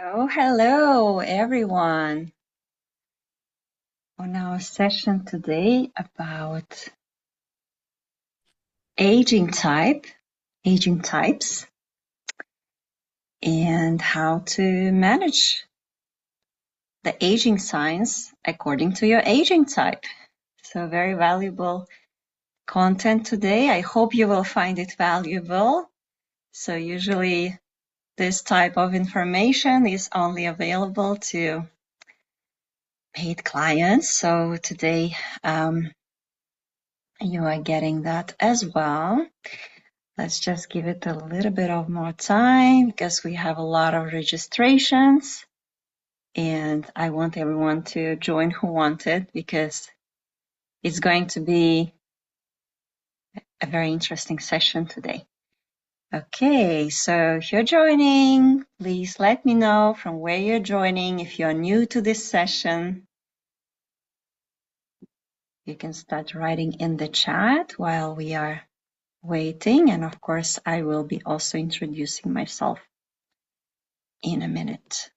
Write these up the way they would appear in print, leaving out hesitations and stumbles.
Oh, hello everyone. On our session today about aging types, and how to manage the aging signs according to your aging type. So very valuable content today. I hope you will find it valuable. So usually this type of information is only available to paid clients. So today, you are getting that as well. Let's just give it a little bit of more time because we have a lot of registrations and I want everyone to join who wanted because it's going to be a very interesting session today. Okay, so if you're joining, please let me know from where you're joining. If you're new to this session, you can start writing in the chat while we are waiting. And of course, I will be also introducing myself in a minute.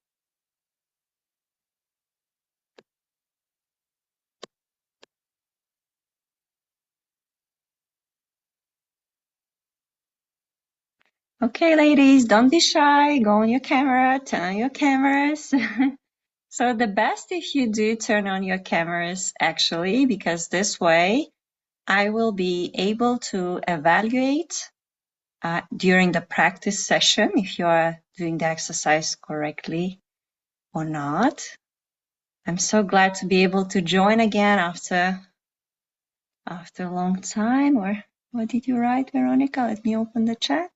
Okay, ladies, don't be shy. Go on your camera, turn on your cameras. So the best if you do turn on your cameras, actually, because this way I will be able to evaluate during the practice session if you are doing the exercise correctly or not. I'm so glad to be able to join again after a long time. Or what did you write, Veronica? Let me open the chat.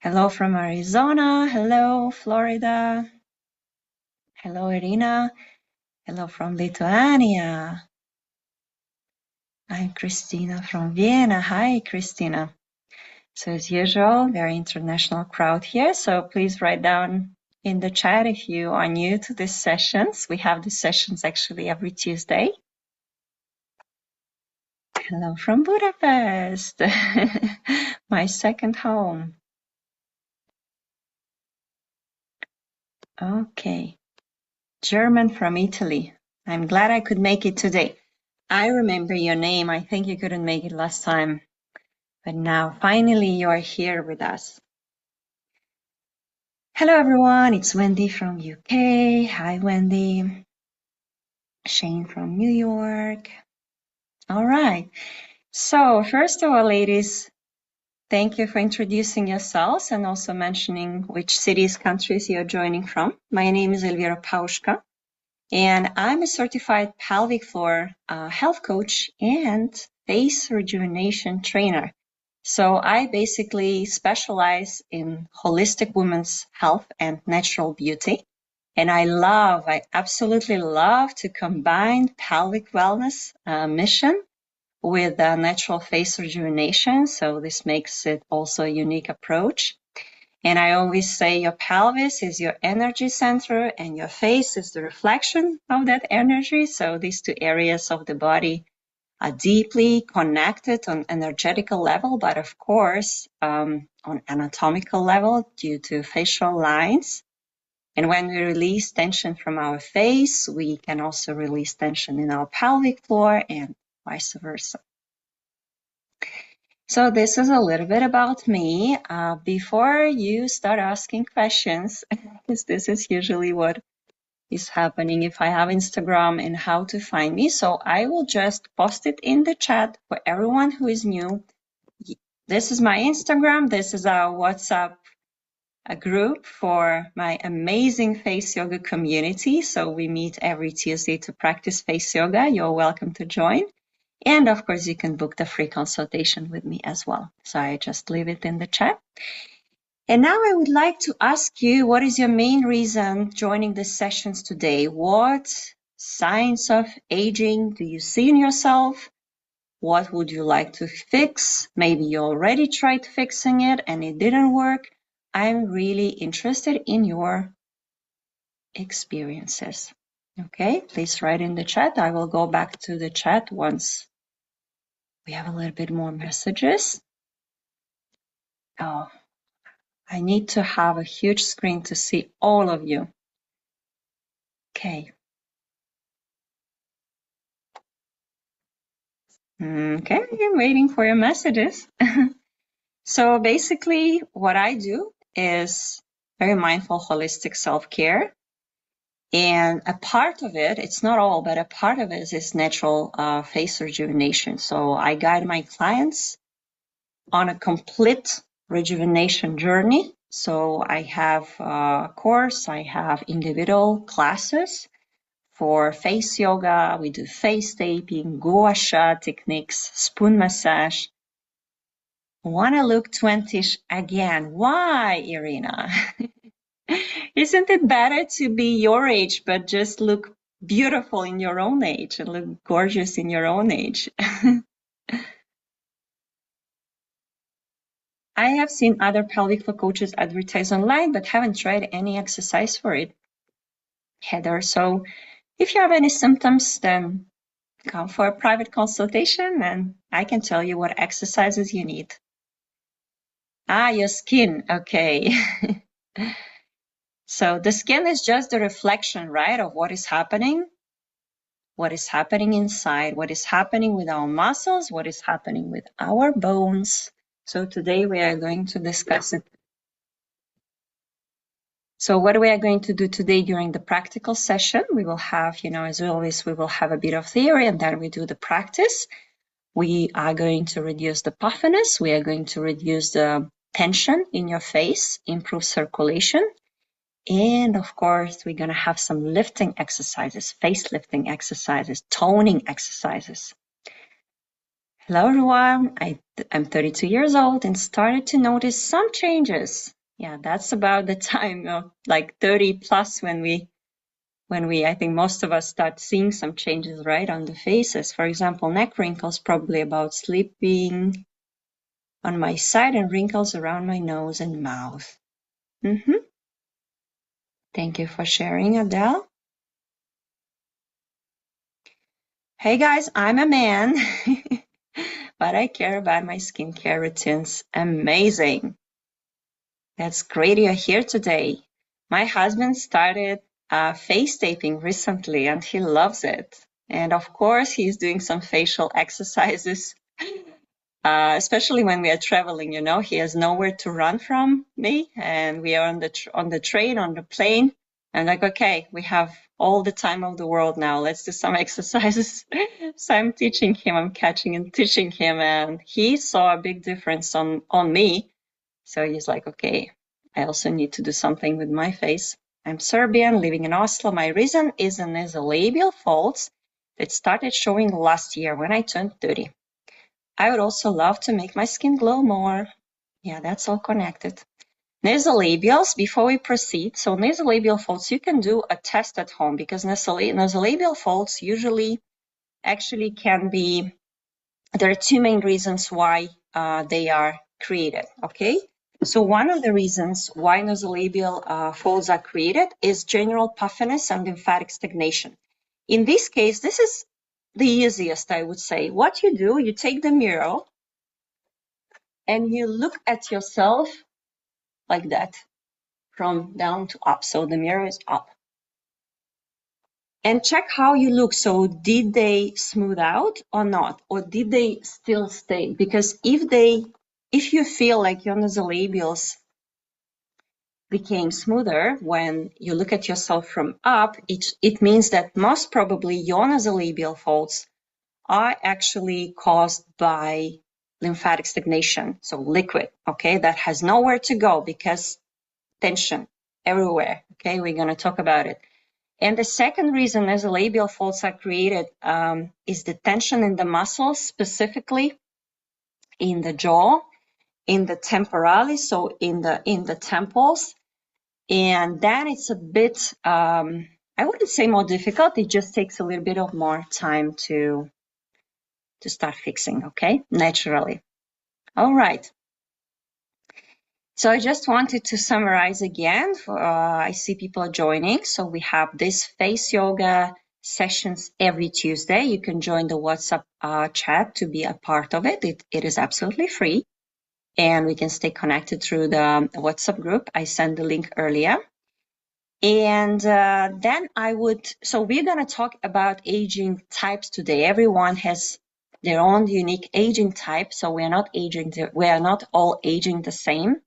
Hello from Arizona. Hello, Florida. Hello, Irina. Hello from Lithuania. I'm Christina from Vienna. Hi, Christina. So as usual, very international crowd here. So please write down in the chat if you are new to these sessions. We have these sessions actually every Tuesday. Hello from Budapest, my second home. Okay. German from Italy. I'm glad I could make it today. I remember your name. I think you couldn't make it last time, but now finally you are here with us. Hello everyone, it's Wendy from UK. Hi Wendy. Shane from New York. All right. So first of all, ladies, thank you for introducing yourselves and also mentioning which cities, countries you're joining from. My name is Elvira Pauschka. And I'm a certified pelvic floor health coach and face rejuvenation trainer. So I basically specialize in holistic women's health and natural beauty. And I absolutely love to combine pelvic wellness mission with natural face rejuvenation. So this makes it also a unique approach. And I always say your pelvis is your energy center and your face is the reflection of that energy. So these two areas of the body are deeply connected on energetical level, but of course, on anatomical level due to facial lines. And when we release tension from our face, we can also release tension in our pelvic floor and vice versa. So this is a little bit about me. Before you start asking questions, because this is usually what is happening if I have Instagram and how to find me. So I will just post it in the chat for everyone who is new. This is my Instagram. This is our WhatsApp group for my amazing face yoga community. So we meet every Tuesday to practice face yoga. You're welcome to join. And of course, you can book the free consultation with me as well. So I just leave it in the chat. And now I would like to ask you, what is your main reason joining the sessions today? What signs of aging do you see in yourself? What would you like to fix? Maybe you already tried fixing it and it didn't work. I'm really interested in your experiences. Okay, please write in the chat. I will go back to the chat once we have a little bit more messages. Oh, I need to have a huge screen to see all of you. Okay. Okay, I'm waiting for your messages. So basically what I do is very mindful, holistic self-care. And a part of it, it's not all, but a part of it is natural face rejuvenation. So I guide my clients on a complete rejuvenation journey. So I have a course, I have individual classes for face yoga. We do face taping, gua sha techniques, spoon massage. Wanna look 20ish again? Why, Irina? Isn't it better to be your age, but just look beautiful in your own age and look gorgeous in your own age? I have seen other pelvic floor coaches advertise online, but haven't tried any exercise for it, Heather. So if you have any symptoms, then come for a private consultation and I can tell you what exercises you need. Ah, your skin. Okay. So the skin is just the reflection, right, of what is happening inside, what is happening with our muscles, what is happening with our bones. So today we are going to discuss it. So what we are going to do today during the practical session, we will have, as always, we will have a bit of theory and then we do the practice. We are going to reduce the puffiness. We are going to reduce the tension in your face, improve circulation. And of course, we're going to have some lifting exercises, face lifting exercises, toning exercises. Hello, everyone. I'm 32 years old and started to notice some changes. Yeah, that's about the time of like 30 plus when we, I think most of us start seeing some changes, right, on the faces. For example, neck wrinkles, probably about sleeping on my side and wrinkles around my nose and mouth. Thank you for sharing, Adele. Hey guys, I'm a man, but I care about my skincare routines. Amazing. That's great you're here today. My husband started face taping recently and he loves it. And of course, he's doing some facial exercises, especially when we are traveling, he has nowhere to run from me and we are on the train, on the plane. I'm like, okay, we have all the time of the world now. Let's do some exercises. So I'm teaching him, I'm catching and teaching him, and he saw a big difference on me. So he's like, okay, I also need to do something with my face. I'm Serbian, living in Oslo. My reason is a nasolabial folds that started showing last year when I turned 30. I would also love to make my skin glow more. Yeah, that's all connected. Nasolabials, before we proceed, so nasolabial folds, you can do a test at home because nasolabial folds usually actually can be, there are two main reasons why they are created, okay? So one of the reasons why nasolabial folds are created is general puffiness and lymphatic stagnation. In this case, this is the easiest, I would say. What you do, you take the mirror and you look at yourself like that, from down to up. So the mirror is up. And check how you look. So did they smooth out or not? Or did they still stay? Because if you feel like your nasolabials became smoother when you look at yourself from up, it means that most probably your nasolabial folds are actually caused by lymphatic stagnation, so liquid, okay, that has nowhere to go because tension everywhere, okay, we're going to talk about it. And the second reason nasolabial folds are created is the tension in the muscles, specifically in the jaw, in the temporalis, so in the temples. And then it's a bit, I wouldn't say more difficult, it just takes a little bit of more time to start fixing, okay, naturally. All right. So I just wanted to summarize again. I see people joining. So we have this face yoga sessions every Tuesday. You can join the WhatsApp chat to be a part of it. It is absolutely free. and we can stay connected through the WhatsApp group. I sent the link earlier. And then so we're going to talk about aging types today. Everyone has their own unique aging type, so we are not all aging the same.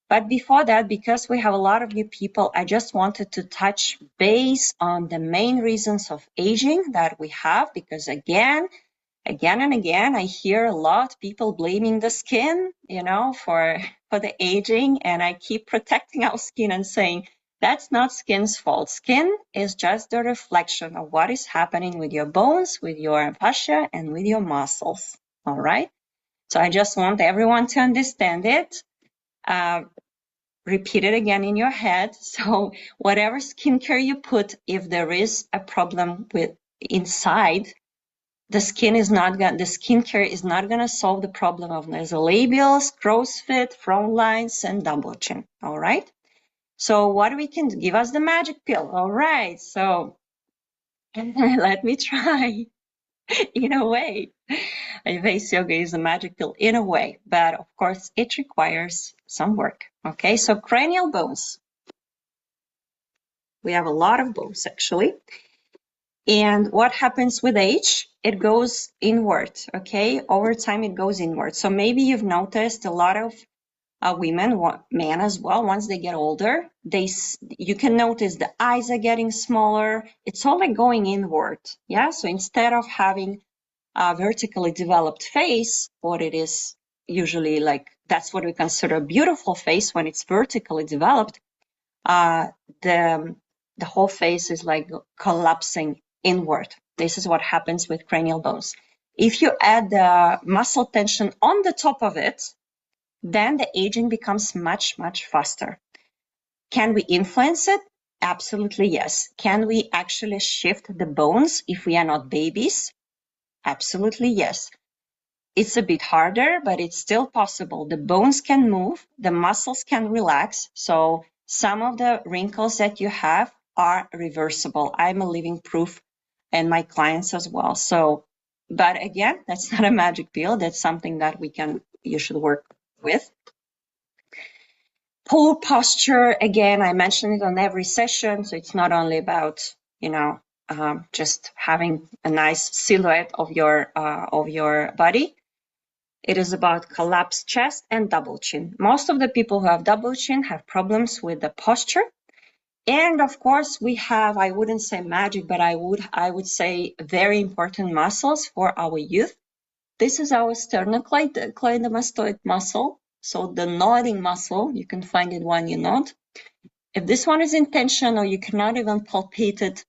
But before that, because we have a lot of new people, I just wanted to touch base on the main reasons of aging that we have, because again and again, I hear a lot people blaming the skin, for the aging, and I keep protecting our skin and saying that's not skin's fault. Skin is just the reflection of what is happening with your bones, with your fascia, and with your muscles. All right. So I just want everyone to understand it. Repeat it again in your head. So whatever skincare you put, if there is a problem with inside, the skincare is not gonna solve the problem of nasolabials, crow's feet, frown lines, and double chin. All right. So what we can give us the magic pill. All right. So let me try. In a way, face yoga is a magic pill in a way, but of course it requires some work. Okay. So cranial bones. We have a lot of bones actually. And what happens with age? It goes inward, okay? Over time, it goes inward. So maybe you've noticed a lot of women, men as well, once they get older, you can notice the eyes are getting smaller. It's all like going inward, yeah? So instead of having a vertically developed face, what it is usually like, that's what we consider a beautiful face when it's vertically developed. The whole face is like collapsing inward. This is what happens with cranial bones. If you add the muscle tension on the top of it, then the aging becomes much, much faster. Can we influence it? Absolutely yes. Can we actually shift the bones if we are not babies? Absolutely yes. It's a bit harder, but it's still possible. The bones can move, the muscles can relax. So some of the wrinkles that you have are reversible. I'm a living proof, and my clients as well. So, but again, that's not a magic pill. That's something that you should work with. Poor posture, again, I mention it on every session. So it's not only about, just having a nice silhouette of your body. It is about collapsed chest and double chin. Most of the people who have double chin have problems with the posture. And of course, we have, I wouldn't say magic, but I would say very important muscles for our youth. This is our sternocleidomastoid muscle. So the nodding muscle, you can find it when you nod. If this one is in tension or you cannot even palpate it,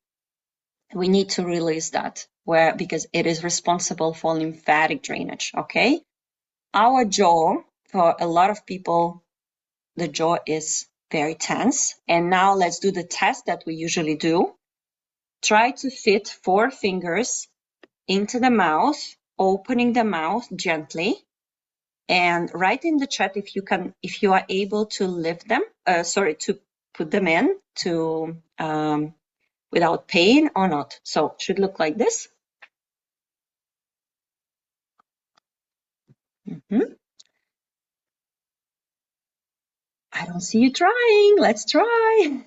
we need to release that because it is responsible for lymphatic drainage, okay? Our jaw, for a lot of people, the jaw is very tense. And now let's do the test that we usually do. Try to fit 4 fingers into the mouth, opening the mouth gently. And write in the chat if you are able to lift them, to put them in without pain or not. So it should look like this. I don't see you trying. Let's try.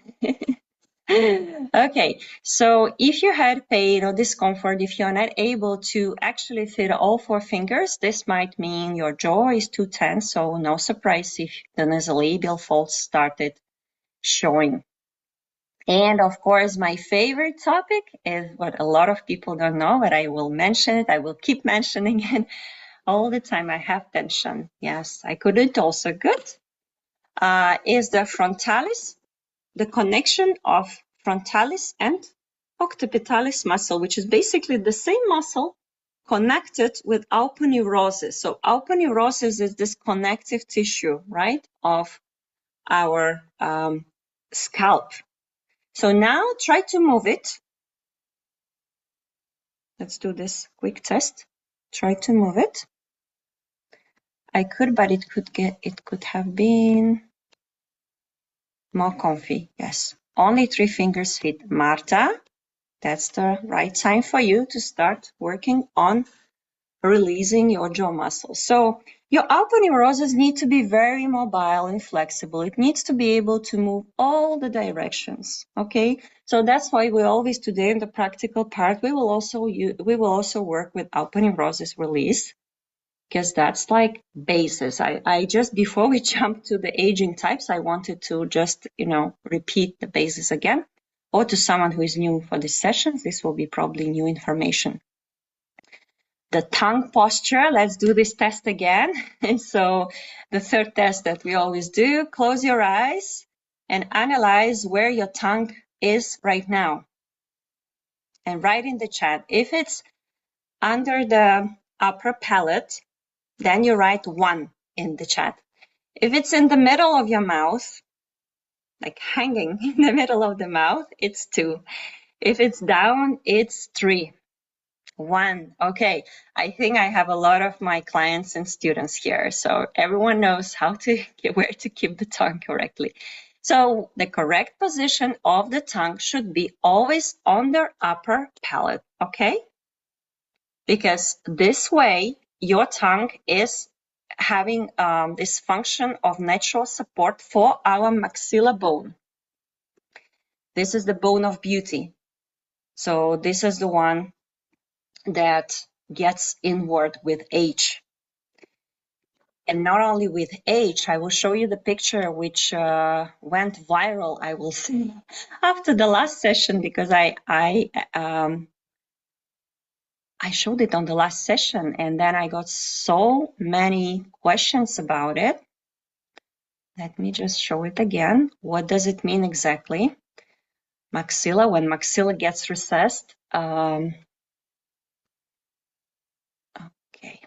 Okay, so if you had pain or discomfort, if you're not able to actually fit all 4 fingers, this might mean your jaw is too tense, so no surprise if the nasolabial folds started showing. And of course, my favorite topic is what a lot of people don't know, but I will mention it. I will keep mentioning it all the time. I have tension. Yes, I couldn't also. Good. Is the frontalis, the connection of frontalis and occipitalis muscle, which is basically the same muscle connected with aponeurosis. So aponeurosis is this connective tissue, right, of our scalp. So now try to move it. Let's do this quick test. Try to move it. I could, but it could have been more comfy. Yes, only 3 fingers fit. Marta, that's the right time for you to start working on releasing your jaw muscles. So your aponeurosis needs to be very mobile and flexible. It needs to be able to move all the directions. Okay, so that's why we always today in the practical part we will also work with aponeurosis release, because that's like basis. I just, before we jump to the aging types, I wanted to just repeat the basis again, or to someone who is new for these sessions, this will be probably new information. The tongue posture, let's do this test again. And so the third test that we always do, close your eyes and analyze where your tongue is right now. And write in the chat. If it's under the upper palate, then you write 1 in the chat. If it's in the middle of your mouth, like hanging in the middle of the mouth, it's 2. If it's down, it's 3. 1. Okay, I think I have a lot of my clients and students here, so everyone knows where to keep the tongue correctly. So the correct position of the tongue should be always on the upper palate, okay? Because this way your tongue is having this function of natural support for our maxilla bone. This is the bone of beauty. So this is the one that gets inward with age. And not only with age, I will show you the picture which went viral, I will say, after the last session, because I showed it on the last session, and then I got so many questions about it. Let me just show it again. What does it mean exactly? Maxilla, when maxilla gets recessed. Okay,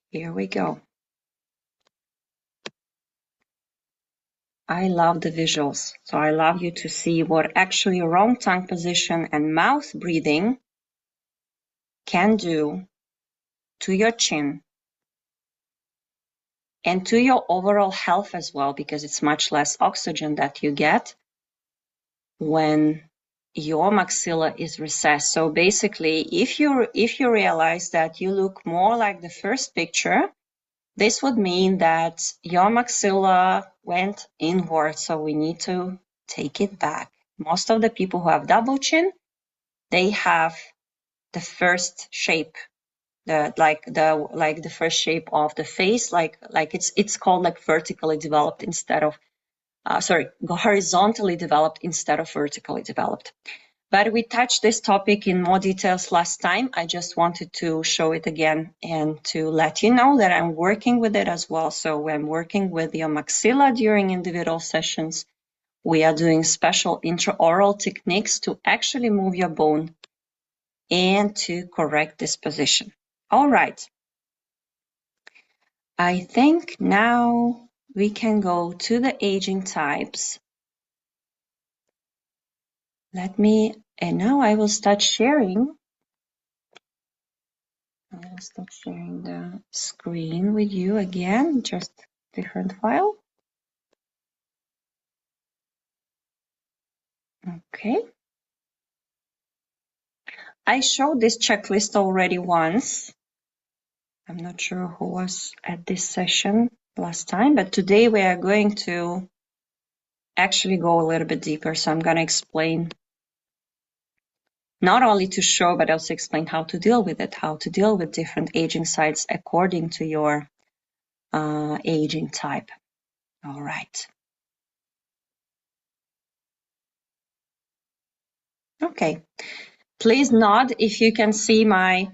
here we go. I love the visuals, so I love you to see what actually wrong tongue position and mouth breathing can do to your chin and to your overall health as well, because it's much less oxygen that you get when your maxilla is recessed. So basically, if you realize that you look more like the first picture, this would mean that your maxilla went inward, so we need to take it back. Most of the people who have double chin, they have the first shape, the first shape of the face, like it's called like vertically developed instead of horizontally developed instead of vertically developed. But we touched this topic in more details last time. I just wanted to show it again and to let you know that I'm working with it as well. So I'm working with your maxilla during individual sessions. We are doing special intraoral techniques to actually move your bone and to correct this position. All right. I think now we can go to the aging types. And now I will start sharing. I will start sharing the screen with you again, just different file. Okay. I showed this checklist already once. I'm not sure who was at this session last time, but today we are going to actually go a little bit deeper. So I'm going to explain, not only to show, but also explain how to deal with it, how to deal with different aging sites according to your aging type. All right. Okay. Please nod if you can see my,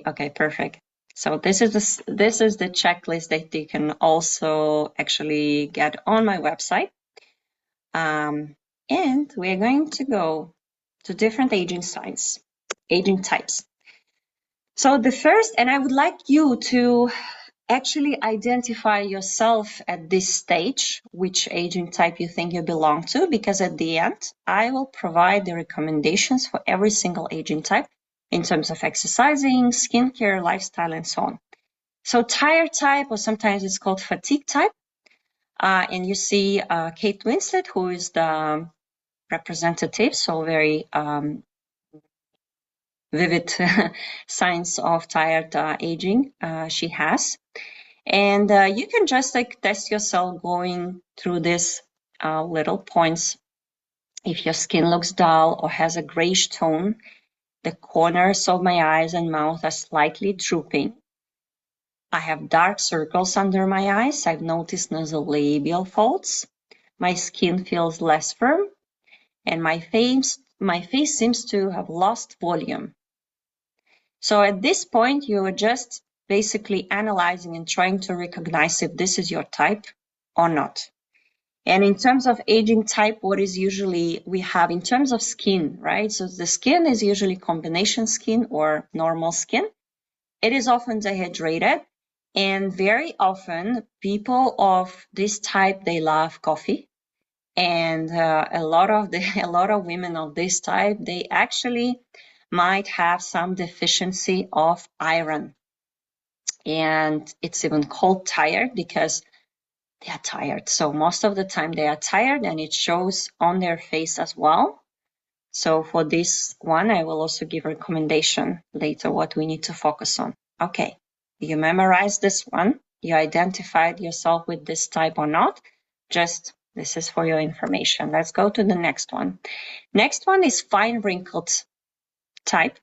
okay, perfect. So this is the checklist that you can also actually get on my website. And we're going to go to different aging types. So the first, and I would like you to actually identify yourself at this stage, which aging type you think you belong to, because at the end, I will provide the recommendations for every single aging type in terms of exercising, skincare, lifestyle, and so on. So tired type, or sometimes it's called fatigue type. And you see Kate Winslet, who is the representative, so very vivid signs of tired aging she has. And you can just like test yourself going through these little points. If your skin looks dull or has a grayish tone, the corners of my eyes and mouth are slightly drooping. I have dark circles under my eyes. I've noticed nasolabial folds. My skin feels less firm, and my face seems to have lost volume. So at this point, you are just basically analyzing and trying to recognize if this is your type or not. And in terms of aging type, what is usually we have in terms of skin, right? So the skin is usually combination skin or normal skin. It is often dehydrated, and very often people of this type, they love coffee. And a lot of women of this type, they actually might have some deficiency of iron. And it's even called tired because they are tired. So most of the time they are tired, and it shows on their face as well. So for this one, I will also give a recommendation later what we need to focus on. Okay, you memorized this one. You identified yourself with this type or not. Just this is for your information. Let's go to the next one. Next one is fine wrinkled type.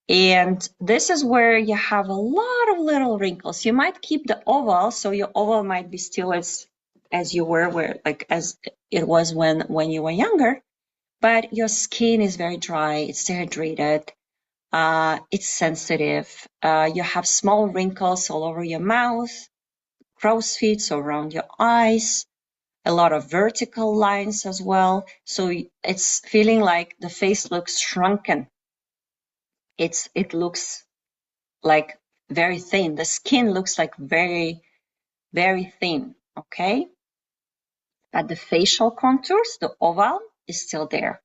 And this is where you have a lot of little wrinkles. You might keep the oval, so your oval might be still as you were, as it was when you were younger, but your skin is very dry, it's dehydrated, it's sensitive. You have small wrinkles all over your mouth, crow's feet around your eyes, a lot of vertical lines as well. So it's feeling like the face looks shrunken. It looks like very thin. The skin looks like very, very thin, okay? But the facial contours, the oval, is still there.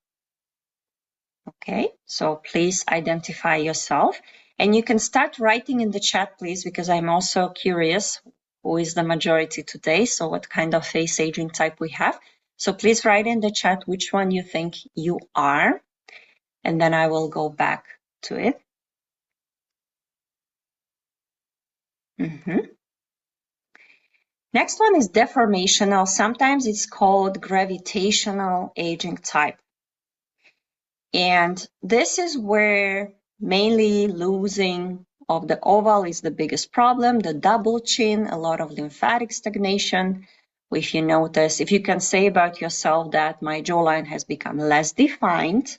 Okay, so please identify yourself. And you can start writing in the chat, please, because I'm also curious who is the majority today, so what kind of face aging type we have. So please write in the chat which one you think you are, and then I will go back to it. Next one is deformational. Sometimes it's called gravitational aging type. And this is where mainly losing of the oval is the biggest problem, the double chin, a lot of lymphatic stagnation. If you notice, if you can say about yourself that my jawline has become less defined,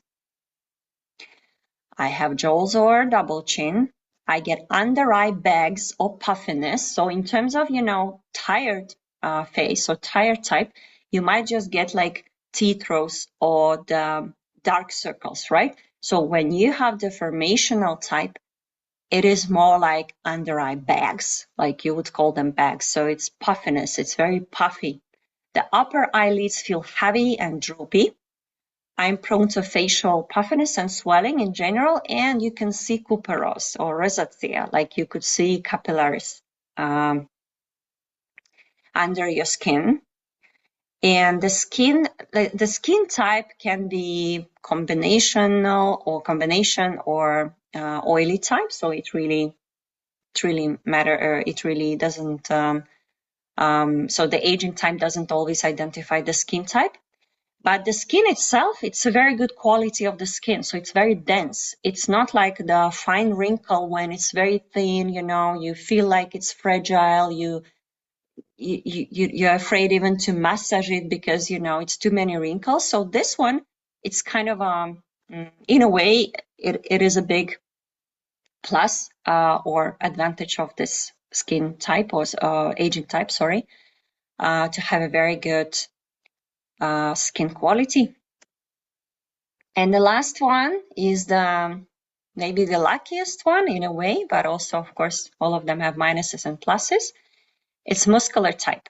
I have jowls or double chin, I get under eye bags or puffiness. So in terms of, tired face or tired type, you might just get like teeth rows or the dark circles, right? So when you have deformational type, it is more like under eye bags, like you would call them bags. So it's puffiness, it's very puffy. The upper eyelids feel heavy and droopy. I'm prone to facial puffiness and swelling in general, and you can see cuperos or rosacea, like you could see capillaries under your skin. And the skin type can be combination or oily type. So it really matter. It really doesn't. So the aging type doesn't always identify the skin type. But the skin itself, it's a very good quality of the skin. So it's very dense. It's not like the fine wrinkle when it's very thin, you feel like it's fragile. You're afraid even to massage it because, it's too many wrinkles. So this one, it's kind of, in a way, it is a big plus or advantage of this skin type or aging type, to have a very good skin quality. And the last one is maybe the luckiest one in a way, but also, of course, all of them have minuses and pluses. It's muscular type.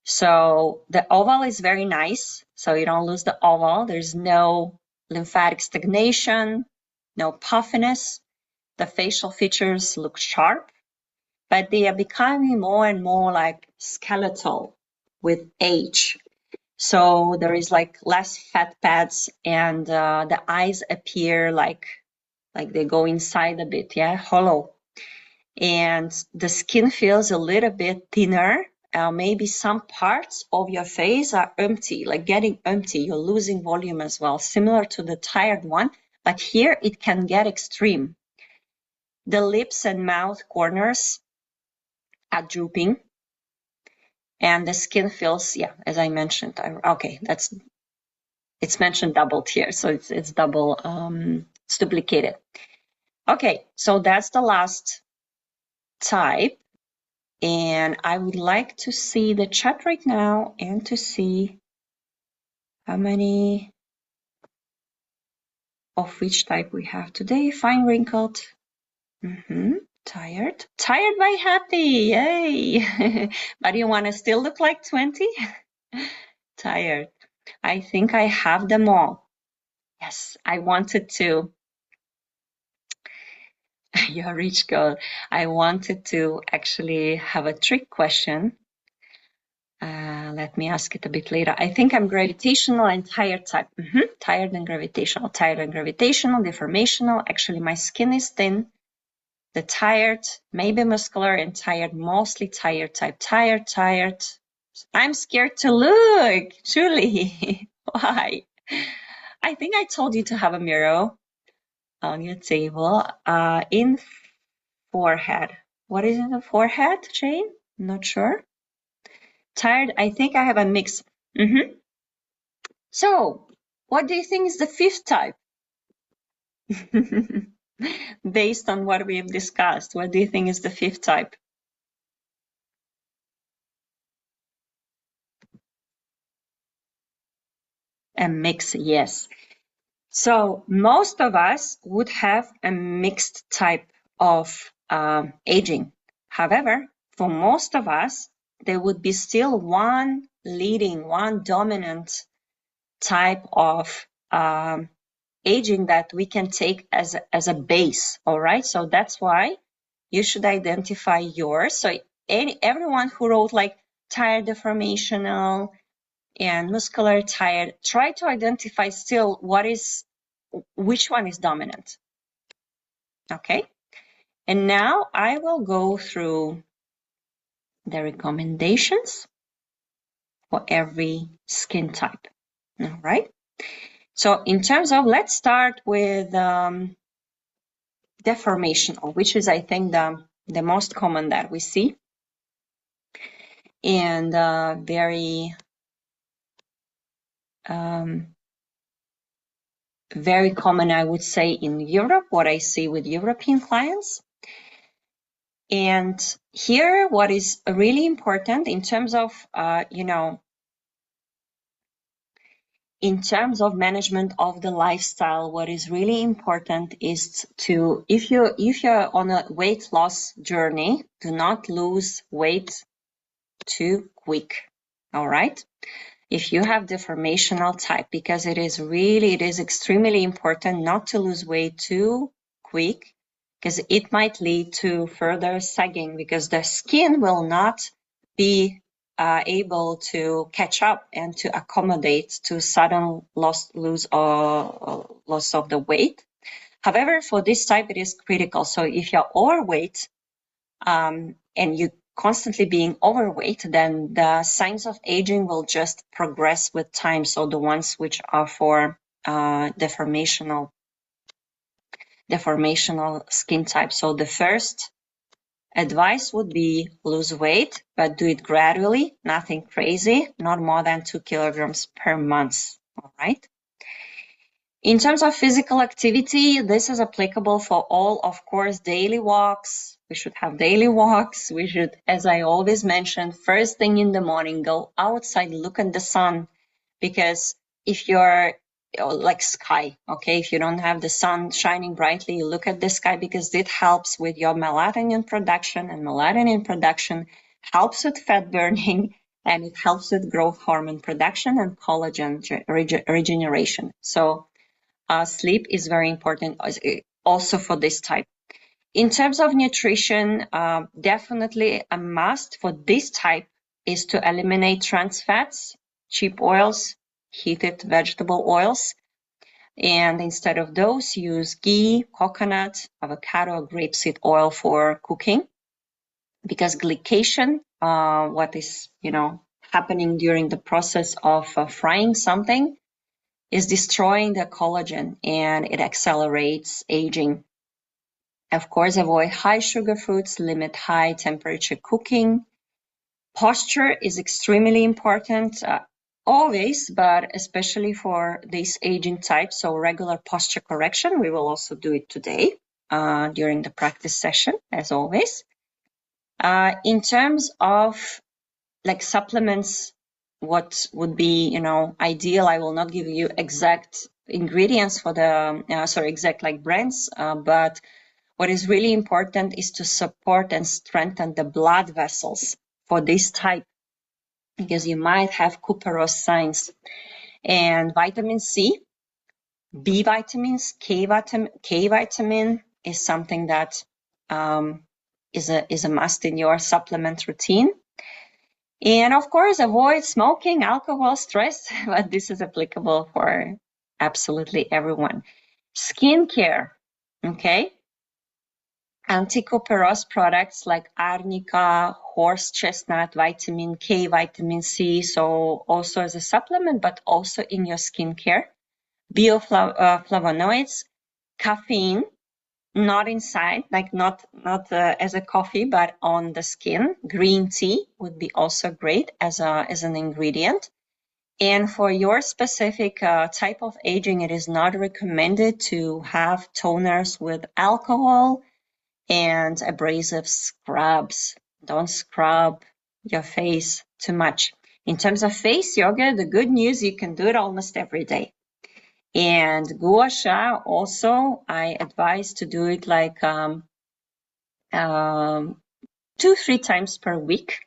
So the oval is very nice. So you don't lose the oval. There's no lymphatic stagnation, no puffiness. The facial features look sharp, but they are becoming more and more like skeletal with age. So there is like less fat pads, and the eyes appear like like they go inside a bit, yeah, hollow. And the skin feels a little bit thinner. Maybe some parts of your face are empty, like getting empty. You're losing volume as well, similar to the tired one. But here it can get extreme. The lips and mouth corners are drooping. And the skin feels, yeah, as I mentioned. Okay, it's mentioned doubled here. So it's double, it's duplicated. Okay, so that's the last type. And I would like to see the chat right now and to see how many of which type we have today. Fine wrinkled. Tired. Tired by happy. Yay. But you want to still look like 20? Tired. I think I have them all. Yes, I wanted to. You're a rich girl. I wanted to actually have a trick question. Let me ask it a bit later. I think I'm gravitational and tired type. Tired and gravitational. Tired and gravitational, deformational. Actually, my skin is thin. The tired, maybe muscular and tired, mostly tired type. Tired, tired. I'm scared to look, Julie. Why? I think I told you to have a mirror on your table. In forehead. What is in the forehead, Jane? Not sure. Tired, I think I have a mix. So, what do you think is the fifth type? Based on what we've discussed, what do you think is the fifth type? A mix, yes. So most of us would have a mixed type of aging. However, for most of us, there would be still one leading, one dominant type of aging that we can take as a base. All right, so that's why you should identify yours. So everyone who wrote like tired, deformational, and muscular tired, try to identify still which one is dominant. Okay, and now I will go through the recommendations for every skin type. All right, so in terms of, let's start with deformational, which is I think the most common that we see, and very common, I would say, in Europe, what I see with European clients. And here, what is really important in terms of, in terms of management of the lifestyle, what is really important is to, if you're on a weight loss journey, do not lose weight too quick. All right. If you have deformational type, because it is extremely important not to lose weight too quick, because it might lead to further sagging, because the skin will not be able to catch up and to accommodate to sudden loss of the weight. However, for this type, it is critical. So if you're overweight and you constantly being overweight, then the signs of aging will just progress with time. So the ones which are for deformational skin type. So the first advice would be lose weight, but do it gradually, nothing crazy, not more than 2 kilograms per month. All right. In terms of physical activity, this is applicable for all, of course, daily walks. We should have daily walks. We should, as I always mention, first thing in the morning, go outside, look at the sun. Because if you're like sky, okay, if you don't have the sun shining brightly, you look at the sky, because it helps with your melatonin production, and melatonin production helps with fat burning, and it helps with growth hormone production and collagen regeneration. So sleep is very important also for this type. In terms of nutrition, definitely a must for this type is to eliminate trans fats, cheap oils, heated vegetable oils. And instead of those, use ghee, coconut, avocado, grapeseed oil for cooking. Because glycation, what is, happening during the process of frying something, is destroying the collagen and it accelerates aging. Of course, avoid high sugar foods, limit high temperature cooking. Posture is extremely important, always, but especially for this aging type. So regular posture correction, we will also do it today during the practice session, as always. In terms of like supplements, what would be, ideal, I will not give you exact ingredients for the, exact like brands, but what is really important is to support and strengthen the blood vessels for this type, because you might have Kupperus signs. And vitamin C, B vitamins, K vitamin is something that is a must in your supplement routine. And of course, avoid smoking, alcohol, stress, but this is applicable for absolutely everyone. Skincare, okay? Anti-Kupperus products like arnica, horse chestnut, vitamin K, vitamin C, so also as a supplement, but also in your skincare. Bioflavonoids, caffeine, not inside, like not as a coffee, but on the skin. Green tea would be also great as an ingredient. And for your specific type of aging, it is not recommended to have toners with alcohol and abrasive scrubs. Don't scrub your face too much. In terms of face yoga, the good news, you can do it almost every day. And gua sha also, I advise to do it like 2-3 times per week.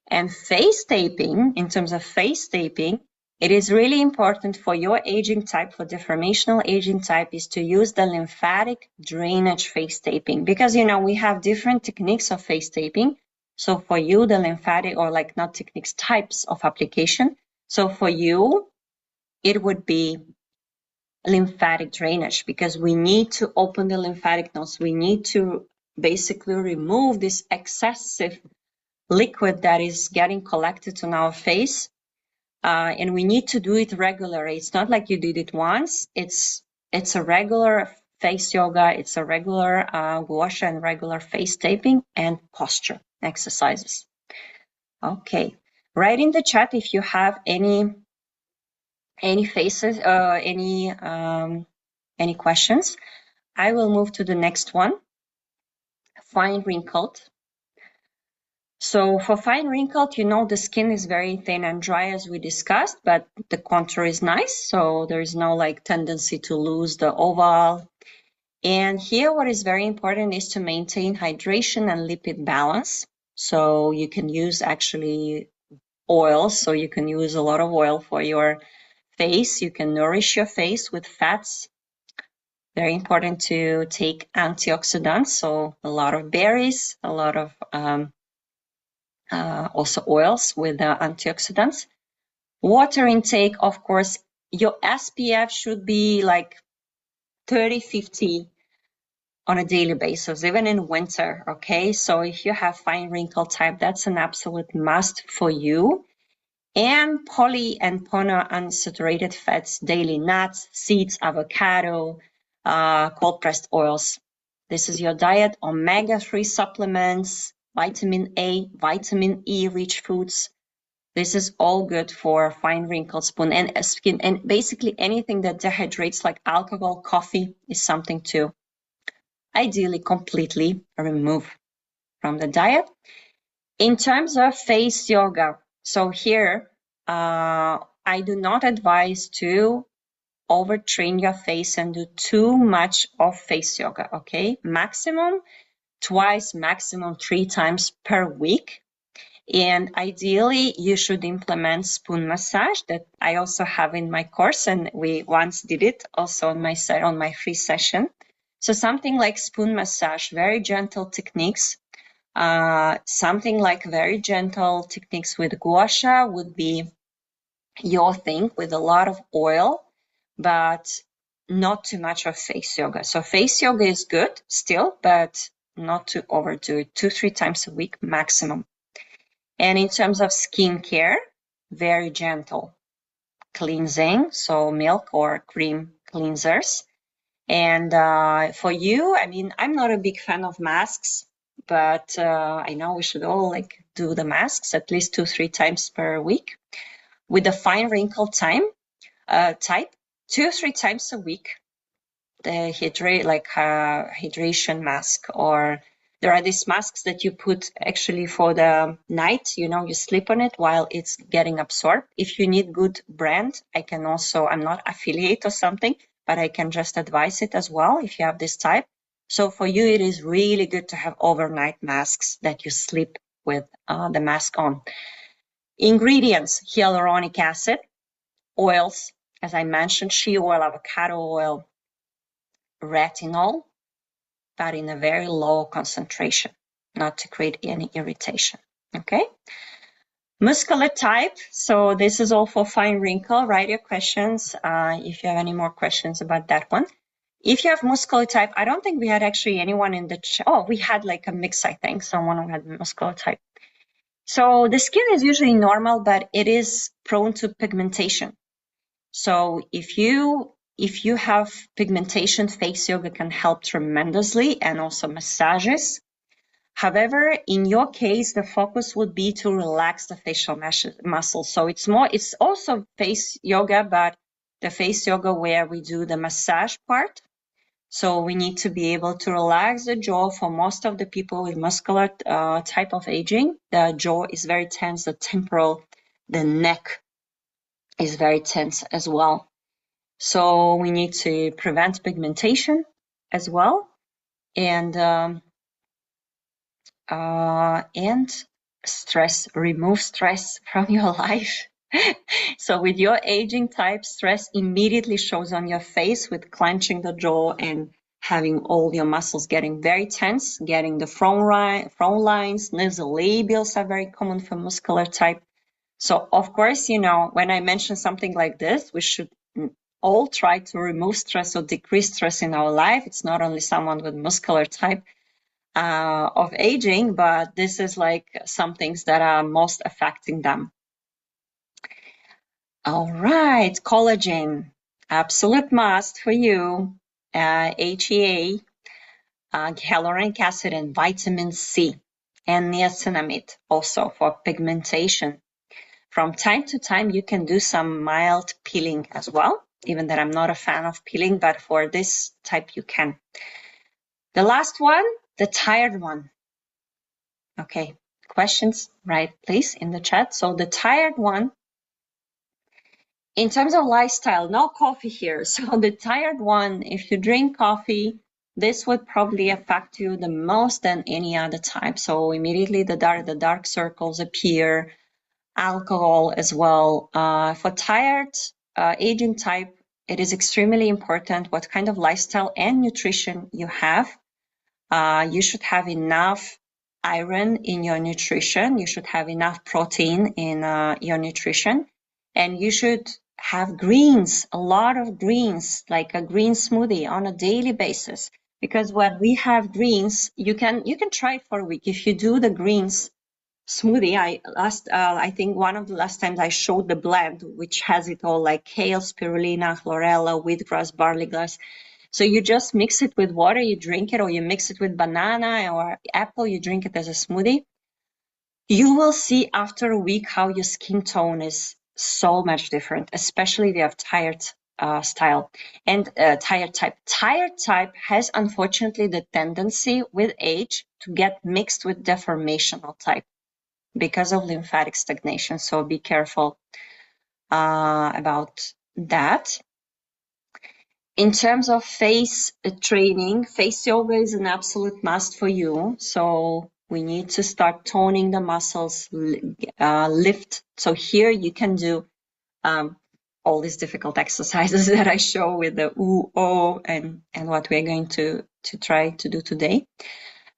And face taping, in terms of face taping, it is really important for your aging type, for deformational aging type, is to use the lymphatic drainage face taping, because, we have different techniques of face taping. So for you, the lymphatic, or like not techniques, types of application. So for you, it would be lymphatic drainage, because we need to open the lymphatic nodes. We need to basically remove this excessive liquid that is getting collected on our face, and we need to do it regularly. It's not like you did it once. It's a regular face yoga. It's a regular gua sha and regular face taping and posture exercises. Okay, write in the chat if you have any faces, any questions. I will move to the next one. Fine wrinkled. So for fine wrinkled, the skin is very thin and dry, as we discussed, but the contour is nice. So there is no tendency to lose the oval. And here, what is very important is to maintain hydration and lipid balance. So you can use actually oils. So you can use a lot of oil for your face. You can nourish your face with fats. Very important to take antioxidants. So a lot of berries, a lot of also oils with antioxidants. Water intake, of course, your SPF should be like 30, 50 on a daily basis, even in winter, okay? So if you have fine wrinkle type, that's an absolute must for you. And poly and monounsaturated fats, daily nuts, seeds, avocado, cold pressed oils. This is your diet. Omega-3 supplements, vitamin A, vitamin E rich foods. This is all good for fine wrinkled skin, and basically anything that dehydrates, like alcohol, coffee, is something to ideally completely remove from the diet. In terms of face yoga, so here I do not advise to overtrain your face and do too much of face yoga, okay? Maximum twice, maximum 3 times per week. And ideally, you should implement spoon massage that I also have in my course, and we once did it also on my free session. So something like spoon massage, very gentle techniques. Something like very gentle techniques with gua sha would be your thing, with a lot of oil, but not too much of face yoga. So face yoga is good still, but not to overdo it. 2-3 times a week maximum. And in terms of skincare, very gentle cleansing, so milk or cream cleansers. And for you, I mean, I'm not a big fan of masks, but I know we should all like do the masks at least 2-3 times per week with the fine wrinkle type, 2-3 times a week. The hydration mask, or there are these masks that you put actually for the night, you know, you sleep on it while it's getting absorbed. If you need good brand, I can also, I'm not affiliate or something, but I can just advise it as well if you have this type. So for you, it is really good to have overnight masks that you sleep with the mask on. Ingredients: hyaluronic acid, oils, as I mentioned, shea oil, avocado oil, retinol, but in a very low concentration, not to create any irritation. Okay. Muscular type. So this is all for fine wrinkle. Write your questions if you have any more questions about that one. If you have muscular type, I don't think we had actually anyone in the chat. Oh, we had like a mix, I think, someone who had muscular type. So the skin is usually normal, but it is prone to pigmentation. So if you have pigmentation, face yoga can help tremendously, and also massages. However, in your case, the focus would be to relax the facial muscles. So it's also face yoga, but the face yoga where we do the massage part. So we need to be able to relax the jaw. For most of the people with muscular type of aging, the jaw is very tense, the temporal, the neck is very tense as well. So we need to prevent pigmentation as well, and stress, remove stress from your life. So with your aging type, stress immediately shows on your face with clenching the jaw and having all your muscles getting very tense, getting the frown lines, nasolabials are very common for muscular type. So of course, you know, when I mention something like this, we should all try to remove stress or decrease stress in our life. It's not only someone with muscular type of aging, but this is like some things that are most affecting them. All right, collagen, absolute must for you. HEA, hyaluronic acid, and vitamin C, and niacinamide also for pigmentation. From time to time, you can do some mild peeling as well, even that I'm not a fan of peeling, but for this type you can. The last one, the tired one. Okay, questions, right, please, in the chat. So the tired one, in terms of lifestyle, no coffee here. So the tired one, if you drink coffee, this would probably affect you the most than any other type. So immediately the dark circles appear, alcohol as well. For tired aging type, it is extremely important what kind of lifestyle and nutrition you have. You should have enough iron in your nutrition. You should have enough protein in your nutrition. And you should have greens, a lot of greens, like a green smoothie on a daily basis. Because when we have greens, you can try it for a week. If you do the greens smoothie, I think one of the last times I showed the blend, which has it all, like kale, spirulina, chlorella, wheatgrass, barley grass. So you just mix it with water, you drink it, or you mix it with banana or apple, you drink it as a smoothie. You will see after a week how your skin tone is so much different, especially if you have tired style and tired type. Tired type has unfortunately the tendency with age to get mixed with deformational type because of lymphatic stagnation. So be careful about that. In terms of face training, face yoga is an absolute must for you. So we need to start toning the muscles, lift. So here you can do all these difficult exercises that I show with the ooh, oh, and what we're going to try to do today.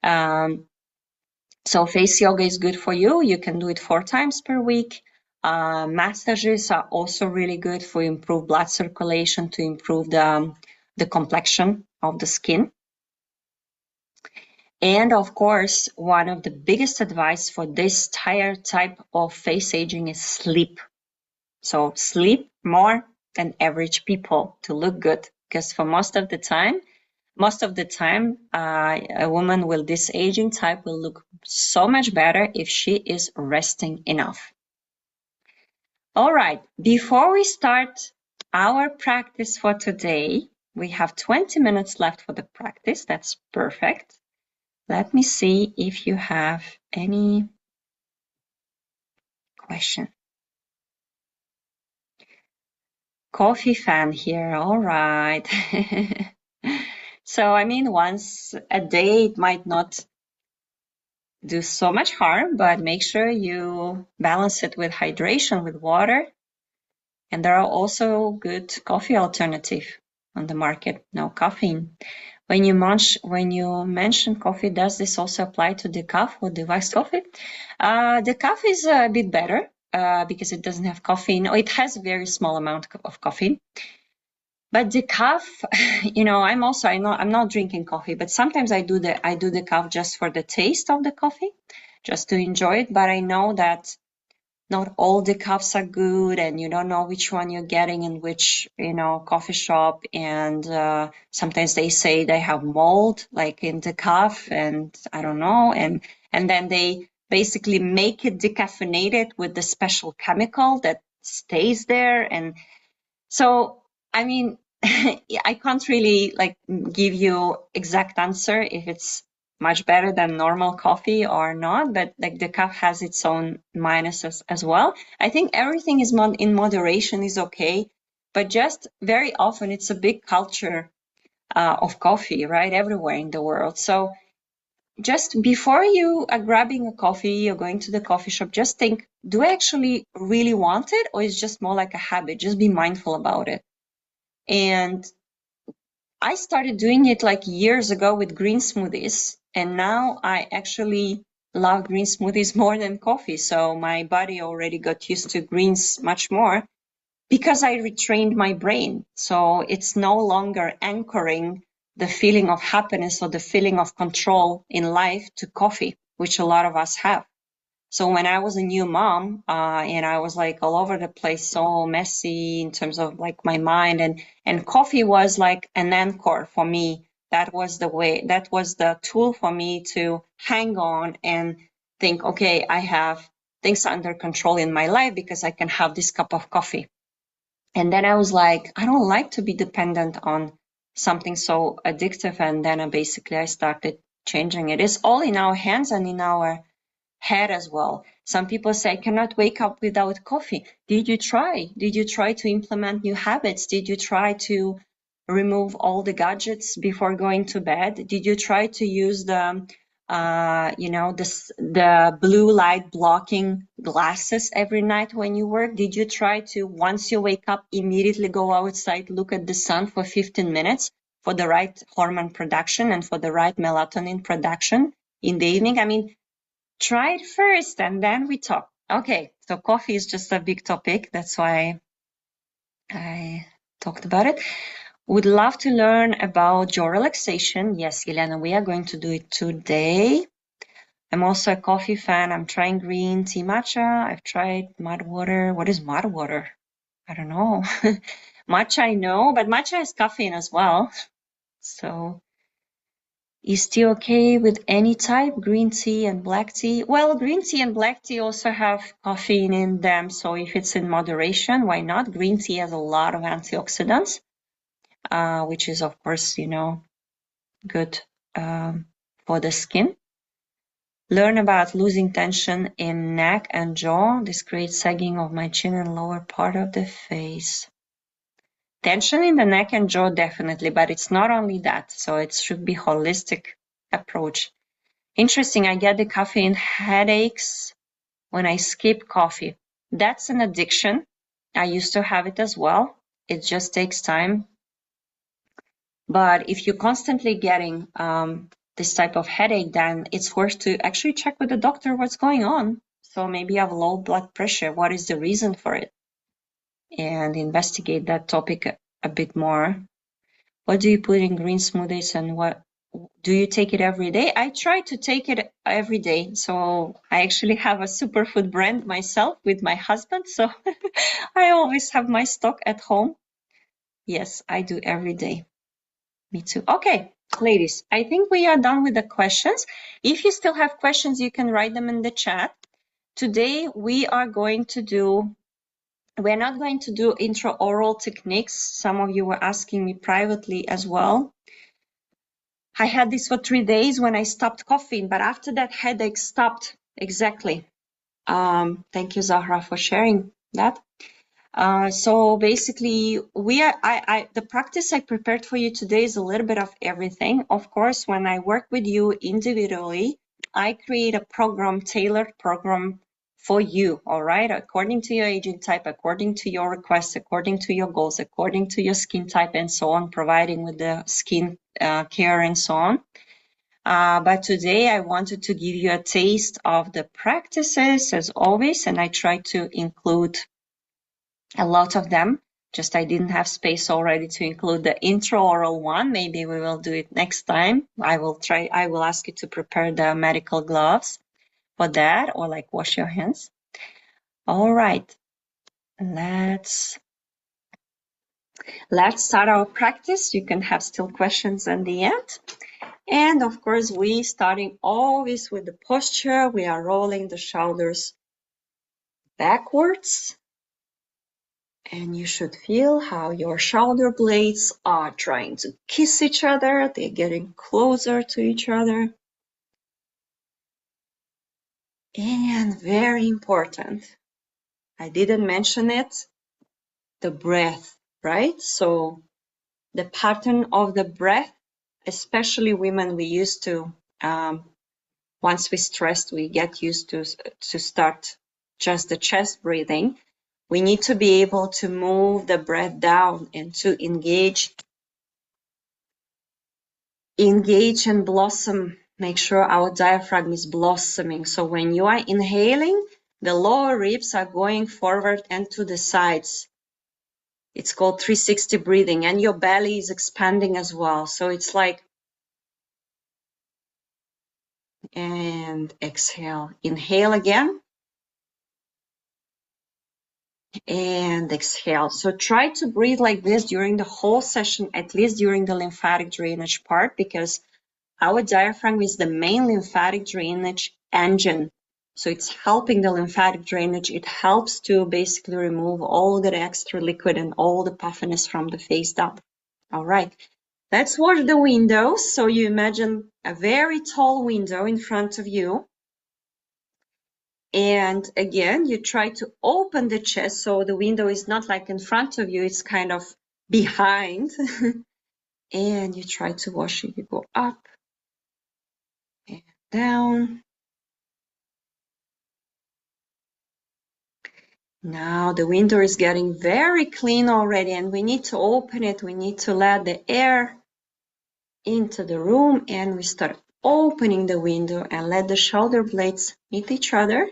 So face yoga is good for you. You can do it 4 times per week. Massages are also really good for improve blood circulation, to improve the the complexion of the skin. And of course, one of the biggest advice for this type of face aging is sleep. So sleep more than average people to look good, because for most of the time, a woman with this aging type will look so much better if she is resting enough. All right, before we start our practice for today, we have 20 minutes left for the practice. That's perfect. Let me see if you have any question. Coffee fan here, all right. So, I mean, once a day, it might not do so much harm, but make sure you balance it with hydration, with water. And there are also good coffee alternatives on the market, no caffeine. When you mention coffee, does this also apply to decaf or device coffee? Decaf is a bit better because it doesn't have caffeine. Or it has a very small amount of caffeine. But decaf, I'm not drinking coffee, but sometimes I do decaf just for the taste of the coffee, just to enjoy it. But I know that not all decafs are good, and you don't know which one you're getting in which, coffee shop. And sometimes they say they have mold, like in decaf, and I don't know. And then they basically make it decaffeinated with the special chemical that stays there. And so, I mean, I can't really give you exact answer if it's much better than normal coffee or not, but decaf has its own minuses as well. I think everything is in moderation is okay, but just very often it's a big culture of coffee, right, everywhere in the world. So just before you are grabbing a coffee or going to the coffee shop, just think, do I actually really want it, or is just more like a habit? Just be mindful about it. And I started doing it years ago with green smoothies, and now I actually love green smoothies more than coffee. So my body already got used to greens much more because I retrained my brain. So it's no longer anchoring the feeling of happiness or the feeling of control in life to coffee, which a lot of us have. So when I was a new mom, and I was all over the place, so messy in terms of my mind, and coffee was like an anchor for me. That was the tool for me to hang on and think, okay, I have things under control in my life because I can have this cup of coffee. And then I was like, I don't like to be dependent on something so addictive. And then I started changing it. It's all in our hands and in our head as well. Some people say, I cannot wake up without coffee. Did you try? Did you try to implement new habits? Did you try to remove all the gadgets before going to bed? Did you try to use the blue light blocking glasses every night when you work? Did you try to, once you wake up, immediately go outside, look at the sun for 15 minutes for the right hormone production and for the right melatonin production in the evening? I mean, try it first and then we talk. Okay, so coffee is just a big topic. That's why I talked about it. Would love to learn about jaw relaxation. Yes, Elena, we are going to do it today. I'm also a coffee fan. I'm trying green tea matcha. I've tried mud water. What is mud water? I don't know. Matcha I know, but matcha has caffeine as well. So is tea okay with any type, green tea and black tea? Well, green tea and black tea also have caffeine in them, so if it's in moderation, why not? Green tea has a lot of antioxidants, which is, of course, good for the skin. Learn about losing tension in neck and jaw. This creates sagging of my chin and lower part of the face. Tension in the neck and jaw, definitely, but it's not only that, so it should be holistic approach. Interesting, I get the caffeine headaches when I skip coffee. That's an addiction. I used to have it as well. It just takes time. But if you're constantly getting this type of headache, then it's worth to actually check with the doctor what's going on. So maybe you have low blood pressure. What is the reason for it? And investigate that topic a bit more. What do you put in green smoothies and what do you take it every day? I try to take it every day. So I actually have a superfood brand myself with my husband. So I always have my stock at home. Yes, I do every day. Me too. Okay, ladies, I think we are done with the questions. If you still have questions, you can write them in the chat. Today we are going to do, we're not going to do intraoral techniques. Some of you were asking me privately as well. I had this for 3 days when I stopped coughing, but after that headache stopped. Exactly. Thank you, Zahra, for sharing that. So basically, the practice I prepared for you today is a little bit of everything. Of course, when I work with you individually, I create a program, tailored program for you, all right? According to your aging type, according to your requests, according to your goals, according to your skin type, and so on, providing with the skin care and so on. But today I wanted to give you a taste of the practices as always, and I try to include a lot of them. Just I didn't have space already to include the intraoral one. Maybe we will do it next time. I will ask you to prepare the medical gloves for that, or like wash your hands. All right. Let's start our practice. You can have still questions at the end. And of course, we starting always with the posture. We are rolling the shoulders backwards. And you should feel how your shoulder blades are trying to kiss each other. They're getting closer to each other. And very important, I didn't mention it, the breath, right? So the pattern of the breath, especially women, we used to, once we stressed, we get used to start just the chest breathing. We need to be able to move the breath down and to engage and blossom. Make sure our diaphragm is blossoming. So when you are inhaling, the lower ribs are going forward and to the sides. It's called 360 breathing, and your belly is expanding as well. So it's like, and exhale. Inhale again. And exhale. So try to breathe like this during the whole session, at least during the lymphatic drainage part, because our diaphragm is the main lymphatic drainage engine. So it's helping the lymphatic drainage. It helps to basically remove all the extra liquid and all the puffiness from the face down. All right. Let's watch the windows. So you imagine a very tall window in front of you. And again, you try to open the chest so the window is not like in front of you, it's kind of behind. And you try to wash it. You go up and down. Now the window is getting very clean already, and we need to open it. We need to let the air into the room, and we start opening the window and let the shoulder blades meet each other.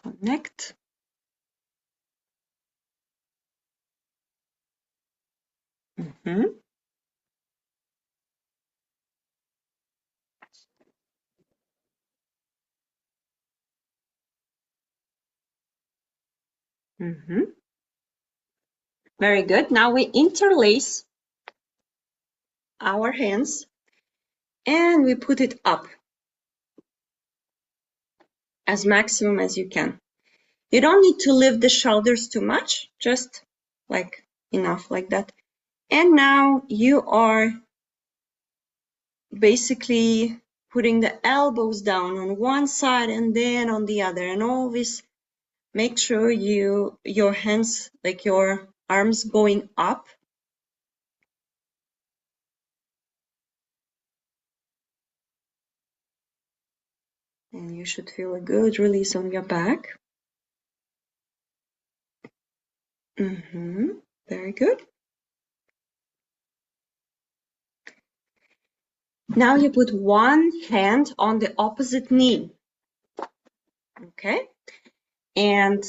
Connect. Mm-hmm. Mm-hmm. Very good. Now we interlace our hands and we put it up as maximum as you can. You don't need to lift the shoulders too much, just like enough like that. And now you are basically putting the elbows down on one side and then on the other, and always make sure your hands, like your arms, going up. And you should feel a good release on your back. Very good. Now you put one hand on the opposite knee. Okay. And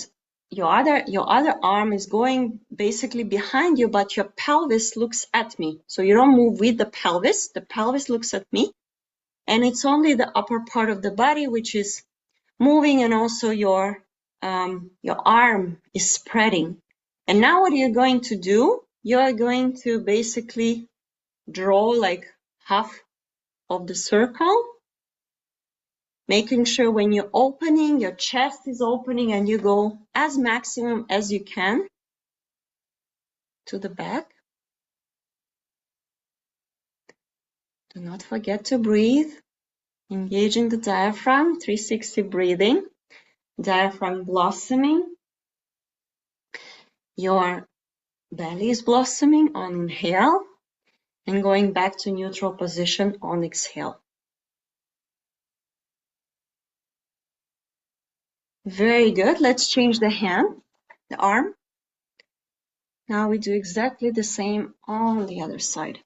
your other arm is going basically behind you, but your pelvis looks at me. So you don't move with the pelvis looks at me, and it's only the upper part of the body which is moving, and also your arm is spreading. And now what you're going to do, you're going to basically draw like half of the circle, making sure when you're opening, your chest is opening, and you go as maximum as you can to the back. Do not forget to breathe, engaging the diaphragm, 360 breathing, diaphragm blossoming. Your belly is blossoming on inhale and going back to neutral position on exhale. Very good. Let's change the hand, the arm. Now we do exactly the same on the other side.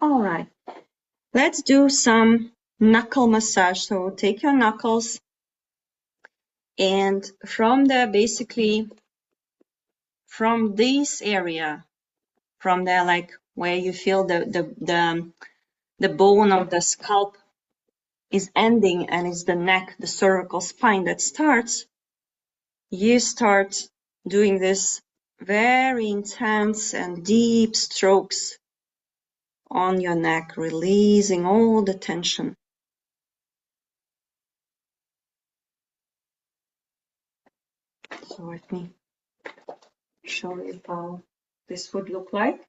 All right. Let's do some knuckle massage. So take your knuckles, and from basically from this area, from there, like where you feel the bone of the scalp is ending, and it's the neck, the cervical spine that starts, you start doing this very intense and deep strokes on your neck, releasing all the tension. So let me show you how this would look like.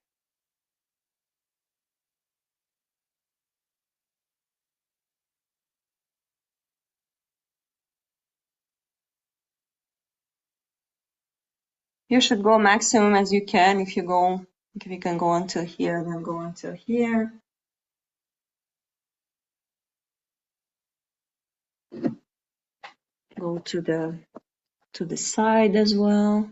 You should go maximum as you can. If you can go until here, then go until here. Go to the side as well.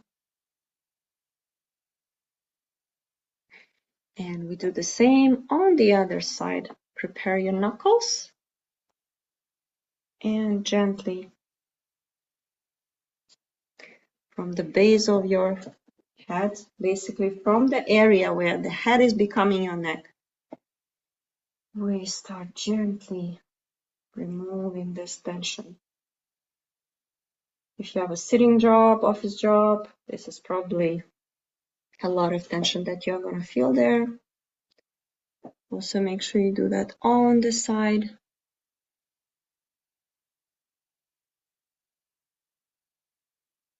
And we do the same on the other side. Prepare your knuckles and gently from the base of your head, basically from the area where the head is becoming your neck, we start gently removing this tension. If you have a sitting job, office job, this is probably a lot of tension that you're going to feel there. Also make sure you do that on the side.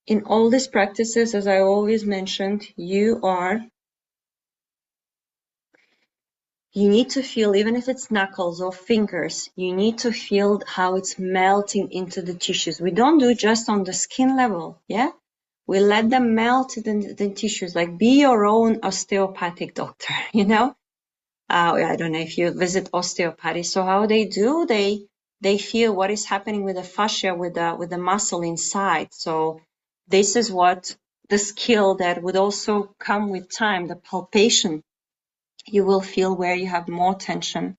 In all these practices, as I always mentioned, you need to feel, even if it's knuckles or fingers, you need to feel how it's melting into the tissues. We don't do just on the skin level, yeah? We let them melt in the tissues, like be your own osteopathic doctor, you know? I don't know if you visit osteopathy. So how they do, they feel what is happening with the fascia, with the muscle inside. So this is what the skill that would also come with time, the palpation. You will feel where you have more tension,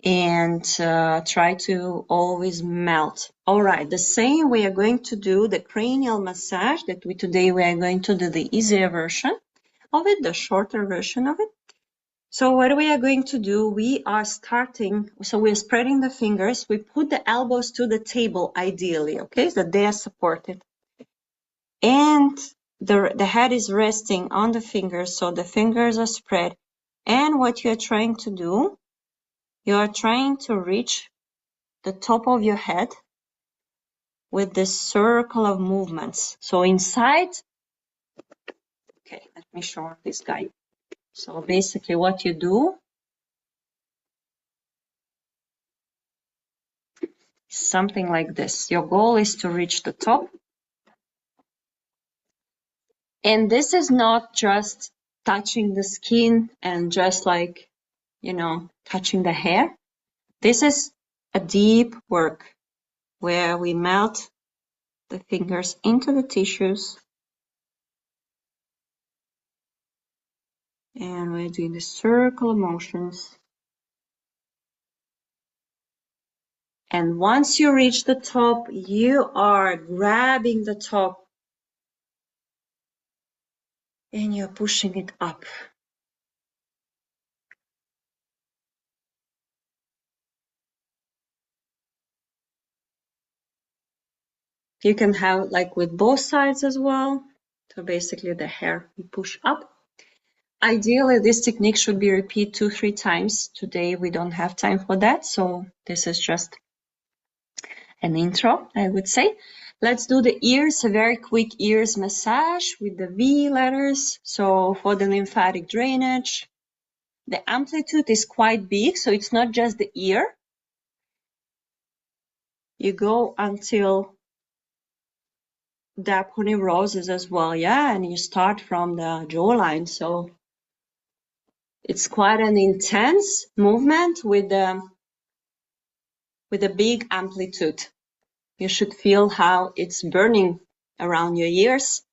and try to always melt. All right, the same we are going to do the cranial massage that today we are going to do the easier version of it, the shorter version of it. So what we are going to do, we are starting, so we're spreading the fingers, we put the elbows to the table ideally, okay, so they are supported. And the head is resting on the fingers, so the fingers are spread. And what you're trying to do, you're trying to reach the top of your head with this circle of movements. So inside, okay, let me show this guy. So basically what you do, something like this. Your goal is to reach the top. And this is not just touching the skin and just like, touching the hair. This is a deep work. where we melt the fingers into the tissues. And we're doing the circular motions. And once you reach the top, you are grabbing the top and you're pushing it up. You can have like with both sides as well. So basically the hair we push up. Ideally, this technique should be repeated 2-3 times. Today we don't have time for that, so this is just an intro, I would say. Let's do the ears, a very quick ears massage with the V letters. So for the lymphatic drainage, the amplitude is quite big, so it's not just the ear. You go until the aponeurosis as well, yeah, and you start from the jawline. So it's quite an intense movement with a big amplitude. You should feel how it's burning around your ears.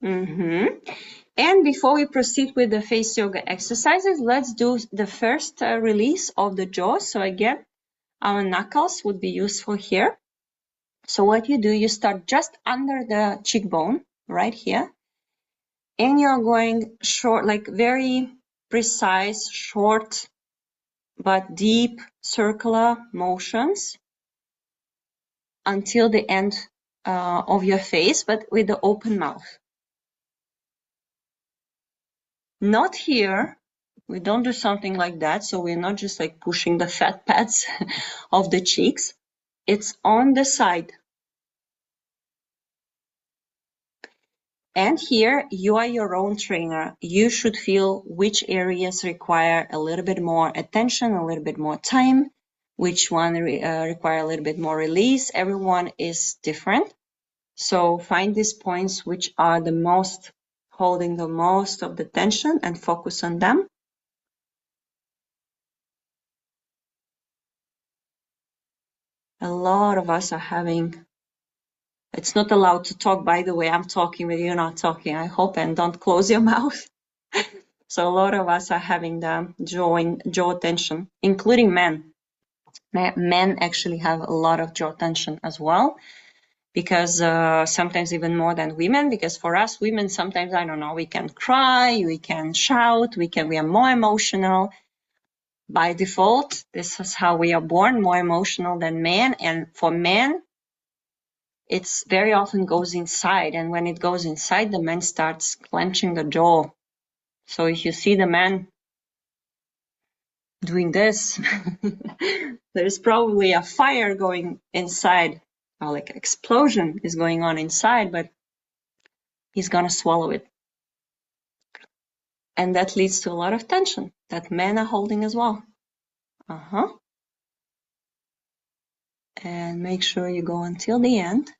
And before we proceed with the face yoga exercises, let's do the first release of the jaw. So again, our knuckles would be useful here. So what you do, you start just under the cheekbone, right here. And you're going short, like very precise, short, but deep circular motions until the end of your face, but with the open mouth. Not here. We don't do something like that. So we're not just like pushing the fat pads of the cheeks. It's on the side. And here you are your own trainer. You should feel which areas require a little bit more attention, a little bit more time, which one require a little bit more release. Everyone is different. So find these points which are the most, holding the most of the tension and focus on them. A lot of us are having, it's not allowed to talk, by the way, I'm talking, but you're not talking, I hope, and don't close your mouth. So a lot of us are having the jaw tension, including men. Men actually have a lot of jaw tension as well, because sometimes even more than women, because for us women, sometimes, I don't know, we can cry, we can shout, we are more emotional. By default, this is how we are born, more emotional than men. And for men, it's very often goes inside. And when it goes inside, the man starts clenching the jaw. So if you see the man doing this, there's probably a fire going inside, or like an explosion is going on inside, but he's gonna swallow it. And that leads to a lot of tension that men are holding as well. And make sure you go until the end.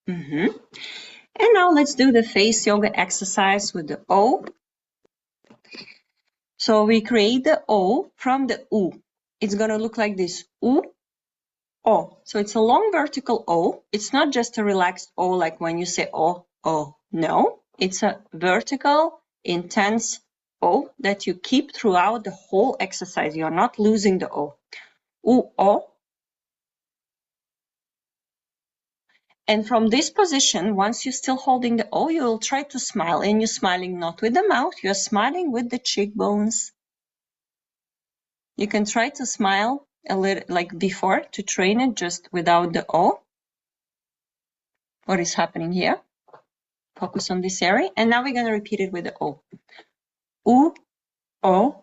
And now let's do the face yoga exercise with the O. So we create the O from the U. It's gonna look like this, U, O. So it's a long vertical O. It's not just a relaxed O like when you say O, O. No, it's a vertical, intense O that you keep throughout the whole exercise. You're not losing the O. U, O. And from this position, once you're still holding the O, you'll try to smile. And you're smiling not with the mouth, you're smiling with the cheekbones. You can try to smile a little like before to train it just without the O. What is happening here? Focus on this area. And now we're going to repeat it with the O. U, O.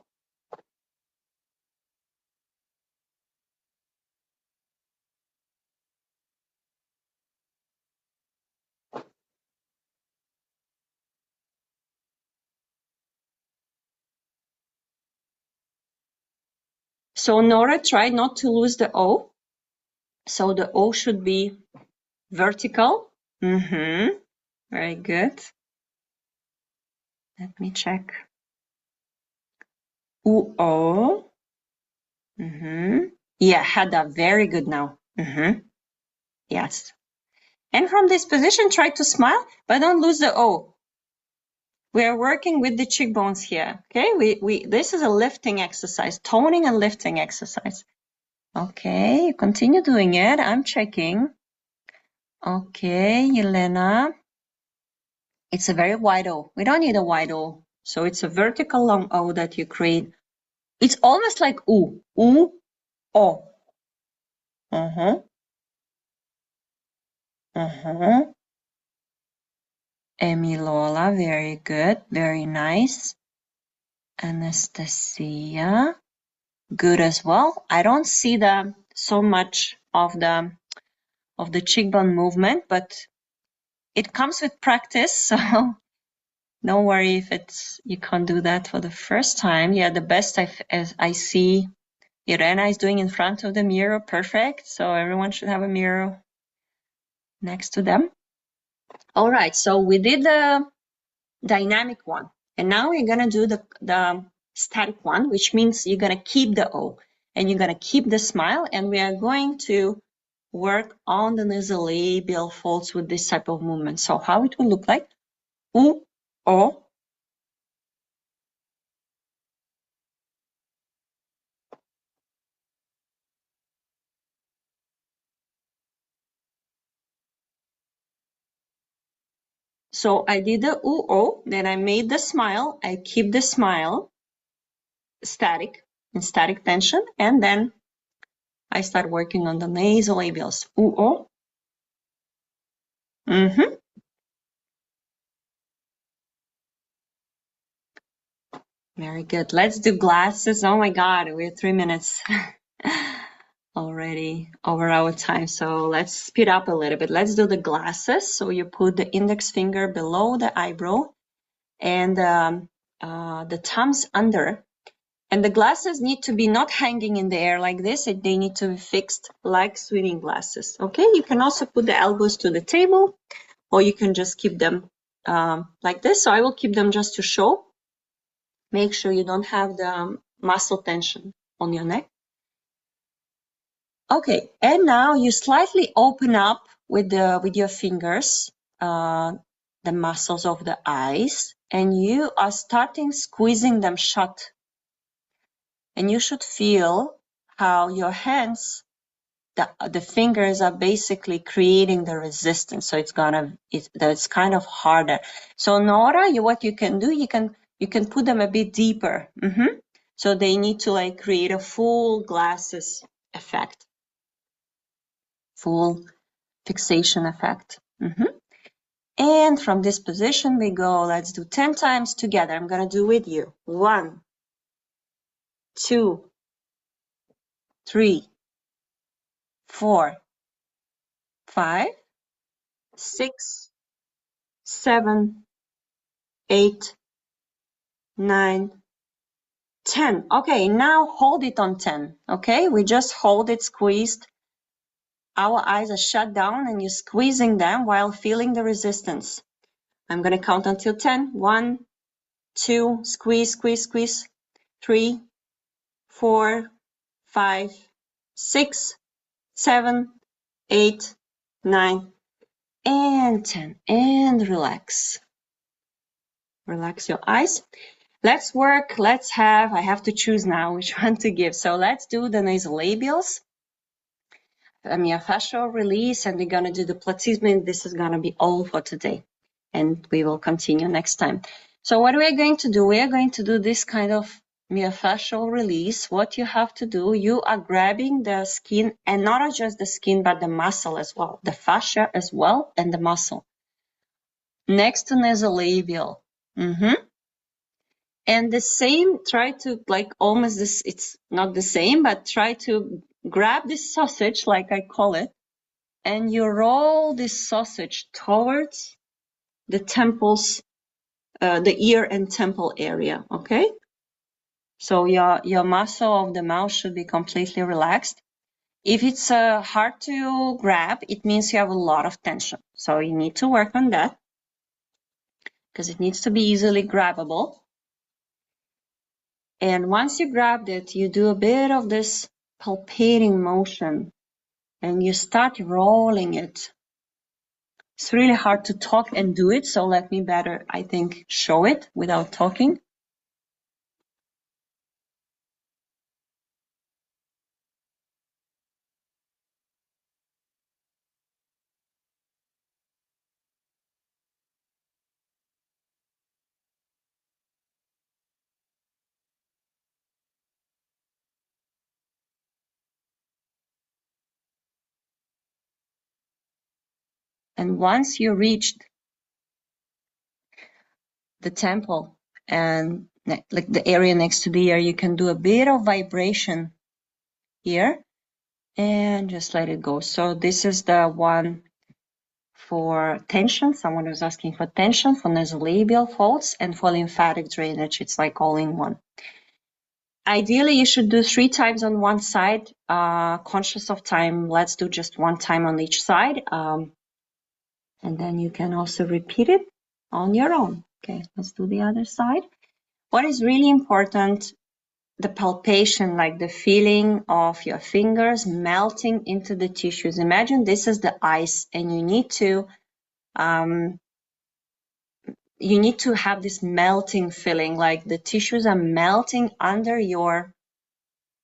So Nora, try not to lose the O. So the O should be vertical Very good. Let me check. O. Yeah, Hada, very good now. Yes. And from this position, try to smile, but don't lose the O. We are working with the cheekbones here. Okay, this is a lifting exercise, toning and lifting exercise. Okay, you continue doing it. I'm checking. Okay, Yelena. It's a very wide O. We don't need a wide O. So it's a vertical long O that you create. It's almost like U. U, O. Emilola, very good. Very nice. Anastasia, good as well. I don't see so much of the cheekbone movement, but it comes with practice, so don't worry if you can't do that for the first time. Yeah, the best as I see Irena is doing in front of the mirror, perfect. So everyone should have a mirror next to them. All right, so we did the dynamic one, and now we're gonna do the static one, which means you're gonna keep the O and you're gonna keep the smile, and we are going to work on the nasolabial folds with this type of movement. So how it will look like? U, O. So I did the U, O, then I made the smile, I keep the smile static, in static tension, and then I start working on the nasolabials. U, O. Very good. Let's do glasses. Oh my God, we're 3 minutes already over our time. So let's speed up a little bit. Let's do the glasses. So you put the index finger below the eyebrow and the thumbs under. And the glasses need to be not hanging in the air like this. They need to be fixed like swimming glasses. Okay, you can also put the elbows to the table, or you can just keep them like this. So I will keep them just to show. Make sure you don't have the muscle tension on your neck. Okay, and now you slightly open up with your fingers the muscles of the eyes, and you are starting squeezing them shut. And you should feel how your hands, the fingers are basically creating the resistance. So it's kind of harder. So Nora, what you can do, you can put them a bit deeper. So they need to like create a full glasses effect, full fixation effect. And from this position we go, let's do 10 times together. I'm gonna do with you. 1, 2, 3, 4, 5, 6, 7, 8, 9, 10. Okay, now hold it on 10. Okay, we just hold it squeezed. Our eyes are shut down and you're squeezing them while feeling the resistance. I'm going to count until 10. 1, 2, squeeze, squeeze, squeeze. 3, 4, 5, 6, 7, 8, 9, and 10. And relax. Relax your eyes. Let's work. I have to choose now which one to give. So let's do the nasolabials. Myofascial release, and we're going to do the platysma. This is going to be all for today, and we will continue next time. So what we are going to do, we are going to do this kind of myofascial release. What you have to do, you are grabbing the skin, and not just the skin, but the muscle as well, the fascia as well, and the muscle next to nasolabial. And the same, try to like almost this, it's not the same, but try to grab this sausage, like I call it, and you roll this sausage towards the temples, the ear and temple area, okay? So your muscle of the mouth should be completely relaxed. If it's hard to grab, it means you have a lot of tension. So you need to work on that because it needs to be easily grabbable. And once you grabbed it, you do a bit of this palpating motion and you start rolling it. It's really hard to talk and do it, so let me better, I think, show it without talking. And once you reached the temple and like the area next to the ear, you can do a bit of vibration here and just let it go. So this is the one for tension. Someone was asking for tension, for nasolabial folds, and for lymphatic drainage. It's like all in one. Ideally, you should do 3 times on one side. Conscious of time, let's do just 1 time on each side. And then you can also repeat it on your own. Okay, let's do the other side. What is really important, the palpation, like the feeling of your fingers melting into the tissues. Imagine this is the ice and you need to have this melting feeling, like the tissues are melting under your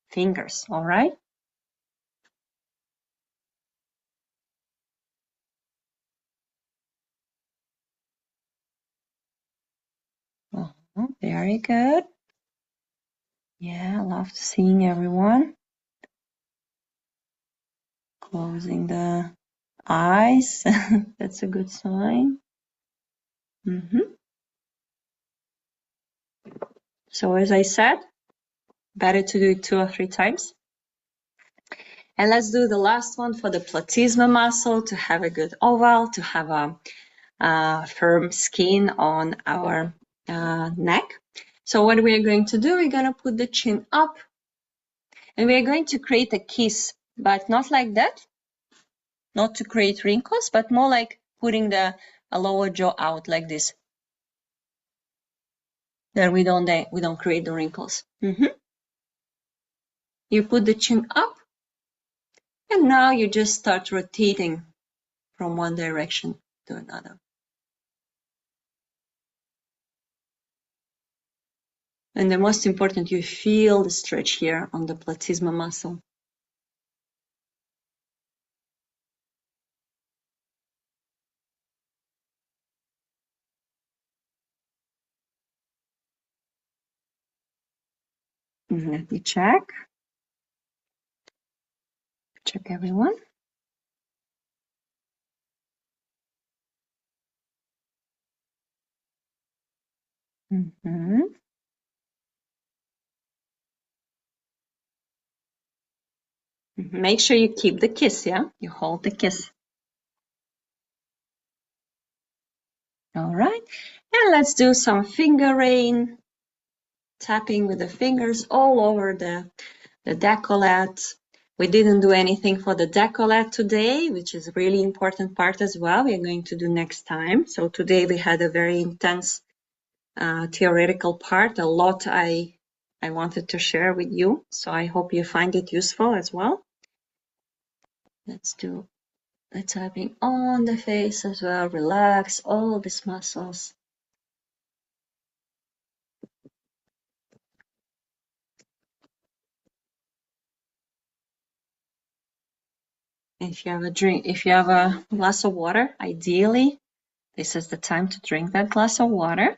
fingers, all right? Very good. Yeah, I love seeing everyone. Closing the eyes. That's a good sign. So as I said, better to do it 2 or 3 times. And let's do the last one for the platysma muscle to have a good oval, to have a firm skin on our neck. So what we are going to do, we're going to put the chin up and we are going to create a kiss, but not like that, not to create wrinkles, but more like putting the lower jaw out like this. There we don't create the wrinkles. You put the chin up and now you just start rotating from one direction to another. And the most important, you feel the stretch here on the platysma muscle. Let me check. Check everyone. Make sure you keep the kiss, yeah? You hold the kiss. All right. And let's do some finger rain. Tapping with the fingers all over the décolleté. We didn't do anything for the décolleté today, which is a really important part as well. We're going to do next time. So today we had a very intense theoretical part, a lot I wanted to share with you. So I hope you find it useful as well. Let's do the tapping on the face as well. Relax all these muscles. If you have a drink, if you have a glass of water, ideally, this is the time to drink that glass of water.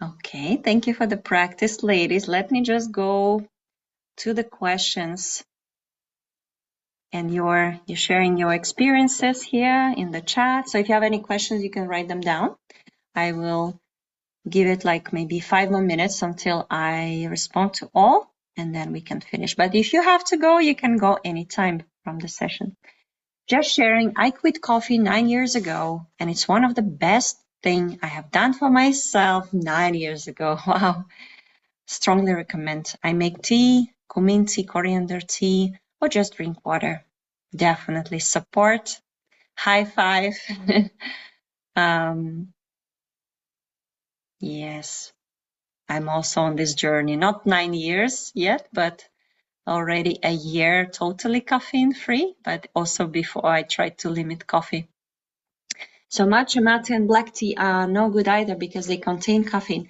Okay, thank you for the practice, ladies. Let me just go to the questions. And you're sharing your experiences here in the chat. So if you have any questions, you can write them down. I will give it like maybe 5 more minutes until I respond to all, and then we can finish. But if you have to go, you can go anytime from the session. Just sharing, I quit coffee 9 years ago, and it's one of the best thing I have done for myself 9 years ago. Wow. Strongly recommend. I make tea, cumin tea, coriander tea, or just drink water. Definitely support. High five. Yes, I'm also on this journey. Not 9 years yet, but already a year totally caffeine free, but also before I tried to limit coffee. So matcha, mate, and black tea are no good either because they contain caffeine.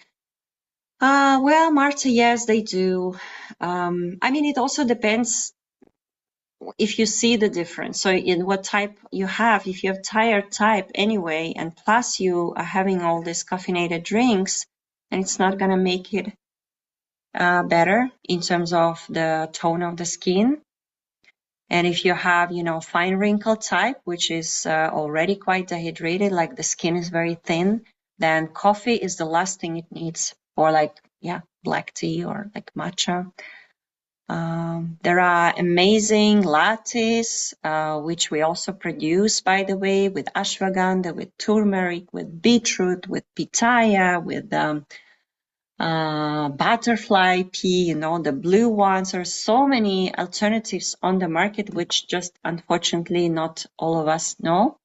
Well, matcha, yes, they do. I mean, it also depends if you see the difference. So in what type you have, if you have tired type anyway, and plus you are having all these caffeinated drinks, and it's not gonna make it better in terms of the tone of the skin. And if you have, you know, fine wrinkle type, which is already quite dehydrated, like the skin is very thin, then coffee is the last thing it needs, or like, yeah, black tea or like matcha. There are amazing lattes, which we also produce, by the way, with ashwagandha, with turmeric, with beetroot, with pitaya, with butterfly pea, you know, the blue ones. There are so many alternatives on the market, which just unfortunately not all of us know,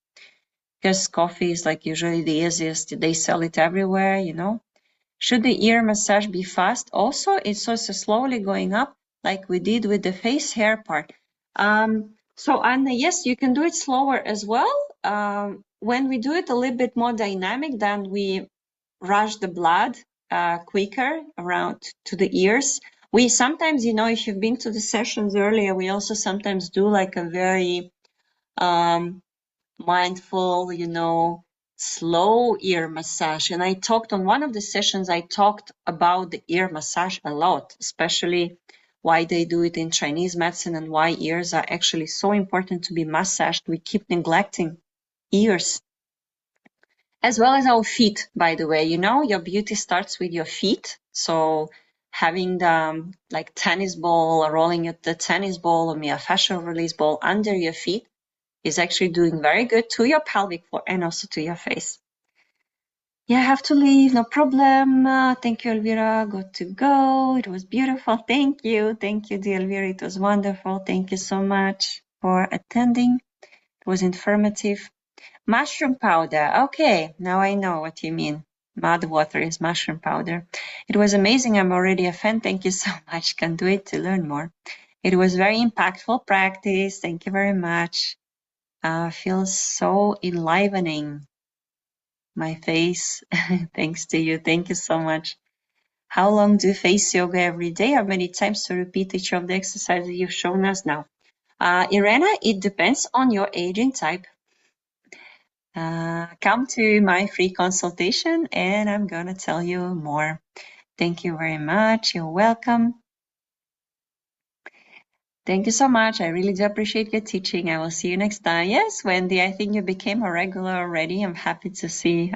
because coffee is like usually the easiest. They sell it everywhere, you know. Should the ear massage be fast? Also, it's also slowly going up, like we did with the face hair part. So Anna, yes, you can do it slower as well. When we do it a little bit more dynamic, then we rush the blood quicker around to the ears. We sometimes, you know, if you've been to the sessions earlier, we also sometimes do like a very mindful, you know, slow ear massage. And I talked on one of the sessions, I talked about the ear massage a lot, especially why they do it in Chinese medicine and why ears are actually so important to be massaged. We keep neglecting ears. As well as our feet, by the way, you know, your beauty starts with your feet. So having the like tennis ball or rolling the tennis ball or myofascial release ball under your feet is actually doing very good to your pelvic floor and also to your face. Yeah, I have to leave, no problem. Thank you, Elvira. Good to go. It was beautiful. Thank you. Thank you, dear Elvira. It was wonderful. Thank you so much for attending. It was informative. Mushroom powder. Okay, now I know what you mean. Mud water is mushroom powder. It was amazing. I'm already a fan. Thank you so much. Can do it to learn more. It was very impactful practice. Thank you very much. Feels so enlivening. My face. Thanks to you. Thank you so much. How long do face yoga every day? How many times to repeat each of the exercises you've shown us now? Irena, it depends on your age and type. Come to my free consultation and I'm gonna tell you more. Thank you very much. You're welcome. Thank you so much. I really do appreciate your teaching. I will see you next time. Yes, Wendy, I think you became a regular already. I'm happy to see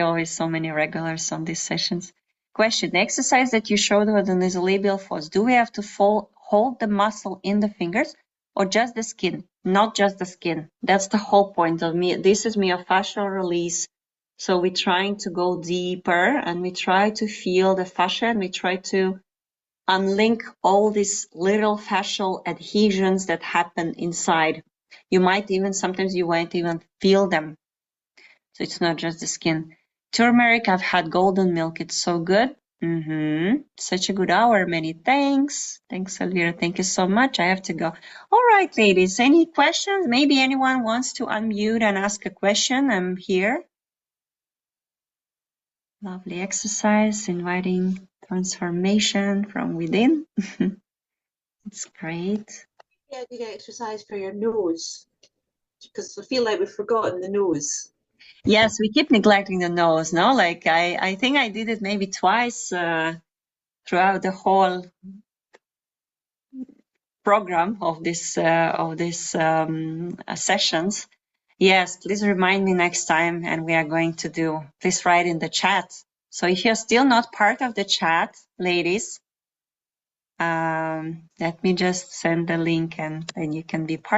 always so many regulars on these sessions. Question, the exercise that you showed with the nasolabial force, do we have to hold the muscle in the fingers or just the skin? Not just the skin. That's the whole point of me. This is myofascial release. So we're trying to go deeper and we try to feel the fascia and we try to unlink all these little fascial adhesions that happen inside. You might even, sometimes you won't even feel them. So it's not just the skin. Turmeric, I've had golden milk. It's so good. Such a good hour. Many thanks. Thanks, Elvira. Thank you so much. I have to go. All right, ladies. Any questions? Maybe anyone wants to unmute and ask a question. I'm here. Lovely exercise, inviting transformation from within. It's great. Yeah, good exercise for your nose, because I feel like we've forgotten the nose. Yes, we keep neglecting the nose, no? Like I think I did it maybe twice throughout the whole program of this sessions. Yes, please remind me next time, and we are going to do. Please write in the chat. So if you're still not part of the chat, ladies, let me just send the link, and then you can be part.